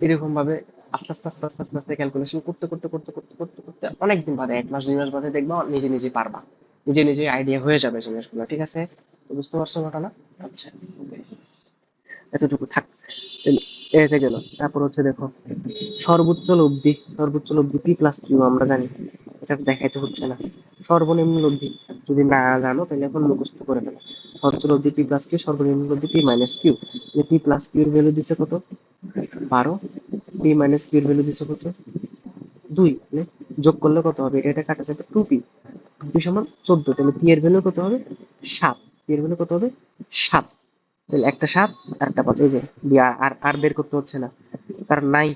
এরকম ভাবে আস্তে আস্তে আস্তে আস্তে আস্তে আস্তে ক্যালকুলেশন করতে করতে করতে করতে করতে করতে অনেকদিন বাদে, 1 মাস 2 মাস বাদে দেখবা নিজে নিজে পারবা, নিজে নিজে আইডিয়া হয়ে যাবে জিনিসগুলো। ঠিক আছে, তো বুঝতে পারছো ঘটনা? আচ্ছা, ওকে, এতটুকু থাক। এতে গেল। তারপর হচ্ছে দেখো, সর্বোচ্চ লব্ধি পি প্লাস কিউ আমরা জানি, এটা দেখাইতে হচ্ছে না। সর্বনিম্ন লব্ধি যদি না জানো তাহলে এখন মুখস্থ করে ফেলো। সর্বোচ্চ লব্ধি পি প্লাস কিউ, সর্বনিম্ন লব্ধি P minus Q. P plus কিউর ভ্যালু দিছে কত, 12। পি মাইনাস কিউর ভ্যালু দিছে কত, 2। মানে যোগ করলে কত হবে, এটা কাটা যাবে 2p, 2p সমান 14। তাহলে পি এর ভ্যালু কত হবে, 7। পি এর ভ্যালু কত হবে, 7। তাহলে একটা 7 আর একটা 5, এই যে আর আর বের করতে হচ্ছে না, কারণ নাই।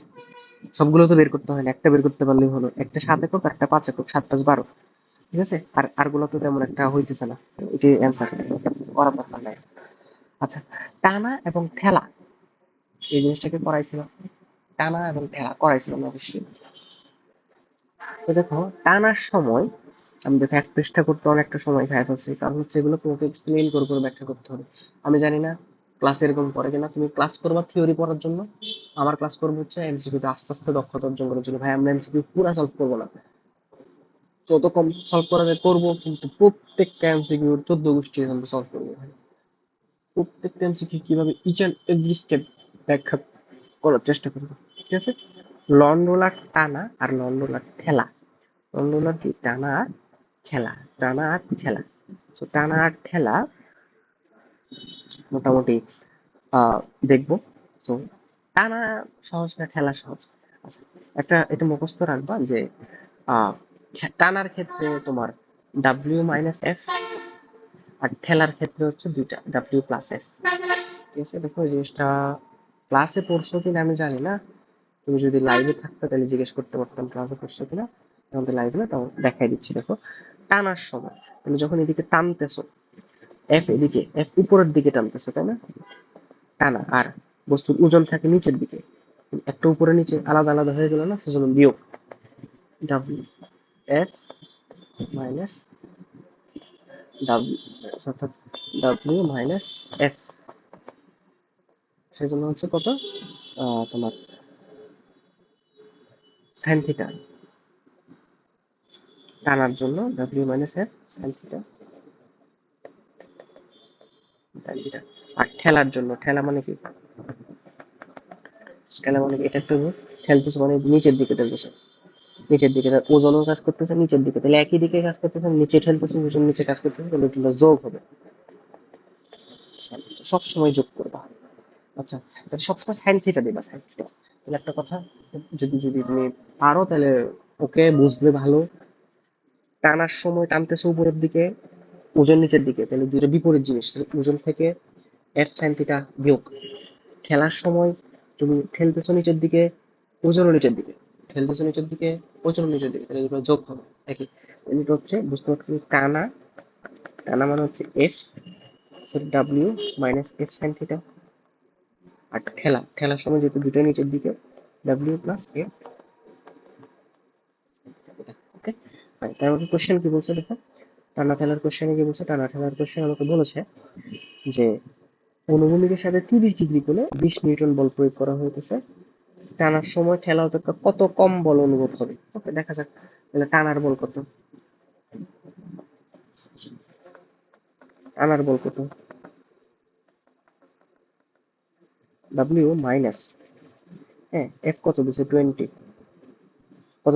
সবগুলো তো বের করতে হয় না, একটা বের করতে পারলেই হলো। একটা 7 একক আর একটা 5 একক, 7 5 12। ঠিক আছে, আর আর গুলো তো তেমন একটা হইতেছে না, এটাই অ্যান্সার, করার দরকার নাই। আচ্ছা, টানা এবং ঠেলা, এই জিনিসটাকে করাইছিল, টানা এবং ঠেলা করাইছিল না অবশ্যই। তো দেখো, টানার সময় আমি দেখো এক পৃষ্ঠা করতে অনেকটা সময় খাই ফেলছি, কারণ হচ্ছে এগুলো তোমাকে এক্সপ্লেইন করে করে ব্যাখ্যা করতে হবে। আমি জানি না ক্লাসে এরকম করে কিনা, তুমি ক্লাস করবা থিওরি পড়ার জন্য, আমার ক্লাস করবো হচ্ছে এমসিকিউ তে আস্তে আস্তে দক্ষতা অর্জন করার জন্য। ভাই আমরা এমসিকিউ পুরো সলভ করবো না, যত কম সলভ করা যায় করবো, কিন্তু প্রত্যেকটা এমসিকিউ 14 গোষ্ঠী আমরা সলভ করবো ভাই। প্রত্যেকটা এমসিকিউ কিভাবে ইচ অ্যান্ড এভরি স্টেপ ব্যাখ্যা করার চেষ্টা করবো। ঠিক আছে, লন রোলার টানা আর লন রোলার ঠেলা। লন রোলার কি, টানা আর খেলা, টানা আর ঠেলা। তো টানা আর ঠেলা মোটামুটি আহ দেখবো। তো টানা সহজ না ঠেলা সহজ? আচ্ছা, একটা এটা মুখস্থ রাখবা যে আহ টানার ক্ষেত্রে তোমার W-F, আর ঠেলার ক্ষেত্রে হচ্ছে দুইটা W+F। ঠিক আছে, দেখো এই জিনিসটা ক্লাসে পড়ছো কিনা আমি জানি না, তুমি যদি লাইভে থাকতে তাহলে জিজ্ঞেস করতে পারতাম ক্লাসে পড়ছো কিনা, এখন তো লাইভে না, তাও দেখাই দিচ্ছি। দেখো, টানার সময় তুমি যখন এদিকে টানতেছো, এফ এদিকে, এফ উপরের দিকে টানতেছো তাই না, টানা, আর বস্তুর ওজন থাকে নিচের দিকে, একটা উপরে নিচে আলাদা আলাদা হয়ে গেল না, সেজন্য বিয়োগ। ডাব্লিউ এফ মাইনাস ডাব্লিউ, অর্থাৎ ডাব্লিউ মাইনাস এফ, সেজন্য হচ্ছে কত তোমার সাইন থিটা, টানার জন্য W minus F sine theta, sine theta. আর ঠেলার জন্য, ঠেলা মানে কি, ঠেলা মানে কি, এটা একটু ঠেলতেছে মানে নিচের দিকে ঠেলতেছে, নিচের দিকে ওজনও কাজ করতেছে নিচের দিকে, তাহলে একই দিকে কাজ করতেছে, নিচে ঠেলতেছে, ওজন নিচে কাজ করতেছে, তাহলে দুটো যোগ হবে, সব সময় যোগ করবা। আচ্ছা, তাহলে সবসময় সাইন থিটা দিবা, সাইন থিটা। তাহলে একটা কথা, যদি যদি তুমি পারো তাহলে ওকে বুঝলে ভালো, টানার সময় টানতেছে উপরের দিকে, ওজন নিচের দিকে, তাহলে দুটো বিপরীত জিনিস, তাহলে ওজন থেকে এফ সাইন থিটা বিয়োগ। খেলার সময় তুমি ঠেলতেছো নিচের দিকে, ওজনও নিচের দিকে, ঠেলতেছো নিচের দিকে, ওজনও নিচের দিকে, তাহলে দুটো যোগ হবে একই। এটা হচ্ছে বুঝতে পারছি, টানা, টানা মানে হচ্ছে F W minus F sine theta, আর ঠেলা, ঠেলার সময় যেহেতু দুটোই নিচের দিকে, ডাব্লিউ প্লাস এফ। ওকে, তারপরে কোশ্চেন কি বলছে দেখো, টানা ঠেলার কোশ্চেনে কি বলছে, টানা ঠেলার কোশ্চেন আমাকে বলেছে যে অনুভূমিকের সাথে 30 ডিগ্রি কোণে 20 নিউটন বল প্রয়োগ করা হইতেছে, টানার সময় ঠেলা অপেক্ষা কত কম বল অনুভব হবে। ওকে, দেখা যাক তাহলে টানার বল কত, টানার বল কত, ডাব্লিউ মাইনাস, হ্যাঁ এফ কত দিচ্ছে 20, কত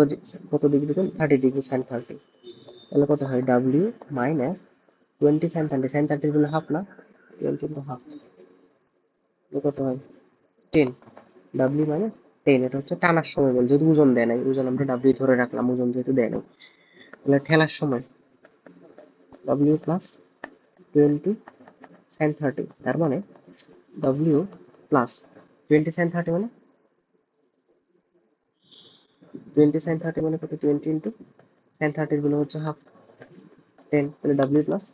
কত ডিগ্রি কোণ, 30 ডিগ্রি সাইন 30, তাহলে কত হয় ডাব্লিউ মাইনাস 20 সাইন 30, সাইন 30 গুলো হাফ না, 20 ইন্টু হাফ, কত হয় 10, ডাব্লিউ মাইনাস 10, এটা হচ্ছে টানার সময় বল, যেহেতু ওজন দেয় নাই, ওজন আমরা ডাব্লিউ ধরে রাখলাম, ওজন যেহেতু দেয় নাই, তাহলে ঠেলার সময় ডাব্লিউ প্লাস 20 সাইন 30, তার মানে ডাব্লিউ প্লাস 20 সাইন 30 মানে 20 সাইন 30 মানে কত, 20 ইন্টু সাইন 30 গুলো হচ্ছে হাফ, 10, তাহলে ডাব্লিউ প্লাস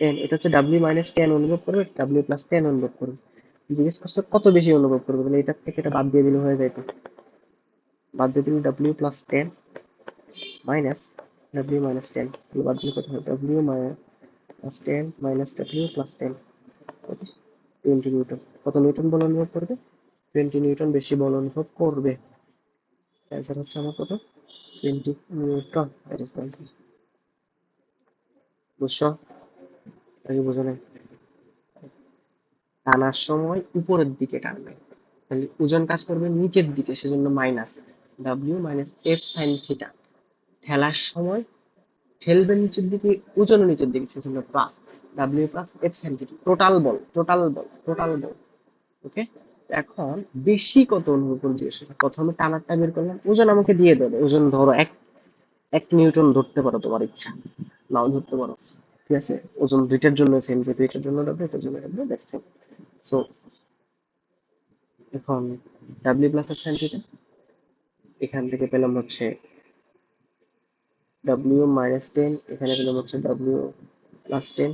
10, এটা হচ্ছে ডাব্লিউ মাইনাস 10 অনুভব করবে, ডাব্লিউ প্লাস 10 অনুভব করবে, জিজ্ঞেস করছে কত বেশি অনুভব করবে, তাহলে এটার থেকে এটা বাদ দিয়ে দিলে হয়ে যায়, তো বাদ দিয়ে দিলে W plus 10 minus W minus 10, তাহলে বাদ দিলে কত হয়, W minus 10 minus W plus 10, কত 20 নিউটন, কত নিউটন বল অনুভব করবে, 20 নিউটন বেশি বল অনুভব করবে। অ্যান্সার হচ্ছে আমার কত, 20 Newton, that is the answer. বুঝছো নাকি বুঝো নাই? টানার সময় উপরের দিকে টানবে, তাহলে ওজন কাজ করবে নিচের দিকে, সেজন্য minus W minus F sine theta, ঠেলার সময় ঠেলবে নিচের দিকে, ওজনও নিচের দিকে, সেজন্য plus W plus F sine theta, total বল, টোটাল বল, টোটাল বল। ওকে, এখন বেশি কত অনুভব করে জিজ্ঞেস করছে, প্রথমে টানারটা বের করলাম, ওজন আমাকে দিয়ে দেবে, ওজন ধরো 1 নিউটন ধরতে পারো, তোমার ইচ্ছা, নাও ধরতে পারো, ঠিক আছে, ওজন দুইটার জন্য সেম, যেহেতু এটার জন্য ডাব্লিউ, এটার জন্য ডাব্লিউ, দ্যাটস সেম। সো এখন W plus F sine theta, এখান থেকে পেলাম হচ্ছে ডাব্লিউ মাইনাস 10, এখানে পেলাম হচ্ছে ডাব্লিউ প্লাস 10,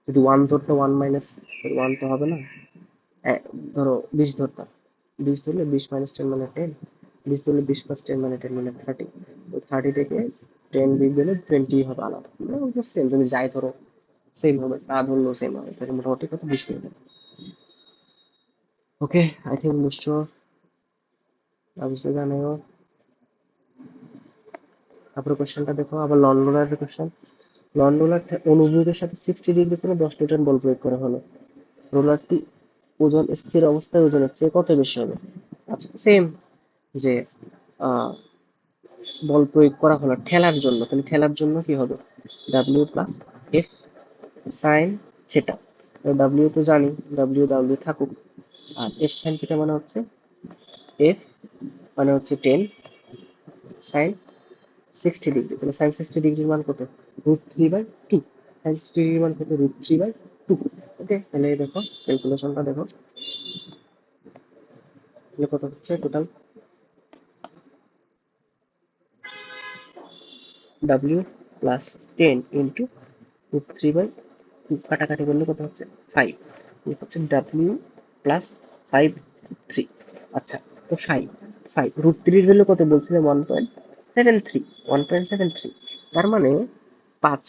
যদি 1 ধরতো 1 মাইনাস 1 তো হবে না, ধরো 20 ধরতাম, 20 ধরলে 20 মাইনাস 10 মানে 10, 20 ধরলে 20 প্লাস 10 মানে 10 মানে 30, তো 30 থেকে 10 বিয়োগ দিলে 20 হবে, আলাদা মানে সেম, তুমি যাই ধরো সেম হবে, না ধরলেও সেম হবে, তাহলে মোটামুটি কত 20 হয়ে যাবে। ওকে, আই থিঙ্ক বুঝছো, বুঝলে জানাও। তারপরে কোশ্চেনটা দেখো, আবার লন্ডনের কোশ্চেন, লন রোলার অনুভূমিকের সাথে 60 ডিগ্রি কোণে 10 নিউটন বল প্রয়োগ করা হলো, রোলারটি ওজন স্থির অবস্থায় ওজনের চেয়ে কত বেশি হবে। আচ্ছা, সেম, যে আহ, বল প্রয়োগ করা হলো ঠেলার জন্য, তাহলে ঠেলার জন্য কি হবে, W plus F sine theta, W তো জানি, ডাব্লিউ ডাব্লিউ থাকুক, আর এফ সাইন থিটা মানে হচ্ছে, এফ মানে হচ্ছে 10 সাইন 60 ডিগ্রি, তাহলে সাইন 60 ডিগ্রির মান কত, √3/2, সাইন 60 ডিগ্রির মান কত, √3/2। ওকে, তাহলে এই দেখো ক্যালকুলেশনটা দেখো, তাহলে কত হচ্ছে টোটাল, ডাব্লিউ প্লাস 10 ইন্টু √3/2, কাটাকাটি করলে কত হচ্ছে 5, হচ্ছে ডাব্লিউ প্লাস 5 3, আচ্ছা, তো 5 5, √3 এর ভ্যালু কত বলছিলাম? 1.73, 1.73। তার মানে 5,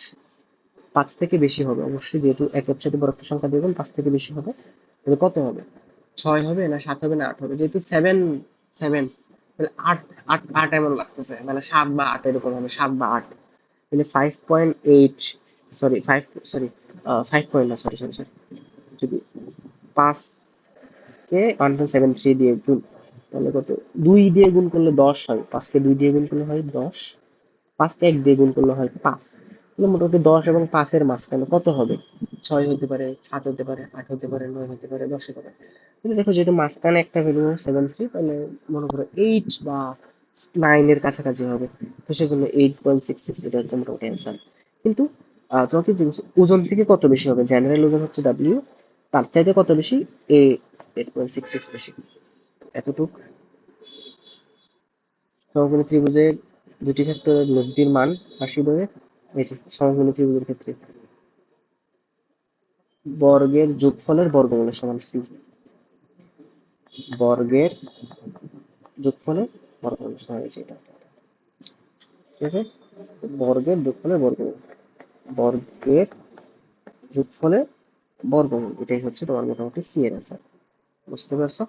5 থেকে বেশি হবে অবশ্যই, যেহেতু একের সাথে বড় একটা সংখ্যা দেবেন, 5 থেকে বেশি হবে। তাহলে কত হবে? 6 হবে না 7 হবে না 8 হবে? যেহেতু 7, 7, তাহলে 8, 8, 8 এমন লাগতেছে, মানে 7 বা 8 এরকম হবে, 7 বা 8। তাহলে 5.8, সরি 5, সরি 5 পয়েন্ট না, সরি সরি সরি, যদি 5 কে 1.73 দিয়ে গুণ, তাহলে কত? 2 দিয়ে গুণ করলে 10 হয়, 5 কে 2 দিয়ে গুণ করলে হয় 10, 5 কে 1 দিয়ে গুণ করলে হয় 5। তাহলে মোটামুটি 10 এবং 5 এর মাঝখানে কত হবে? 6 হতে পারে, 7 হতে পারে, 8 হতে পারে, 9 হতে পারে, 10 হতে পারে। কিন্তু দেখো যেহেতু মাঝখানে একটা ভ্যালু 73, তাহলে মনে করো 8 বা 9 এর কাছাকাছি হবে। তো সেজন্য 8.66 এটা হচ্ছে মোটামুটি অ্যান্সার। কিন্তু তোমাকে জিজ্ঞেস, ওজন থেকে কত বেশি হবে? জেনারেল ওজন হচ্ছে W, তার চাইতে কত বেশি? A 8.66 বেশি। এতটুক। সমকোণী ত্রিভুজের দুটি ভেক্টরের লব্ধির মান 80 ভাবে, এই যে সমকোণী ত্রিভুজের ক্ষেত্রে বর্গের যোগফলের বর্গমূলের সমান C, বর্গের যোগফলের বর্গমূলের সমান, এই যে এটা, ঠিক আছে? বর্গের যোগফলের বর্গমূল, বর্গের যোগফলের বর্গমূল, এটাই হচ্ছে তোমার মোটামুটি সি এর অ্যান্সার। বুঝতে পারছো?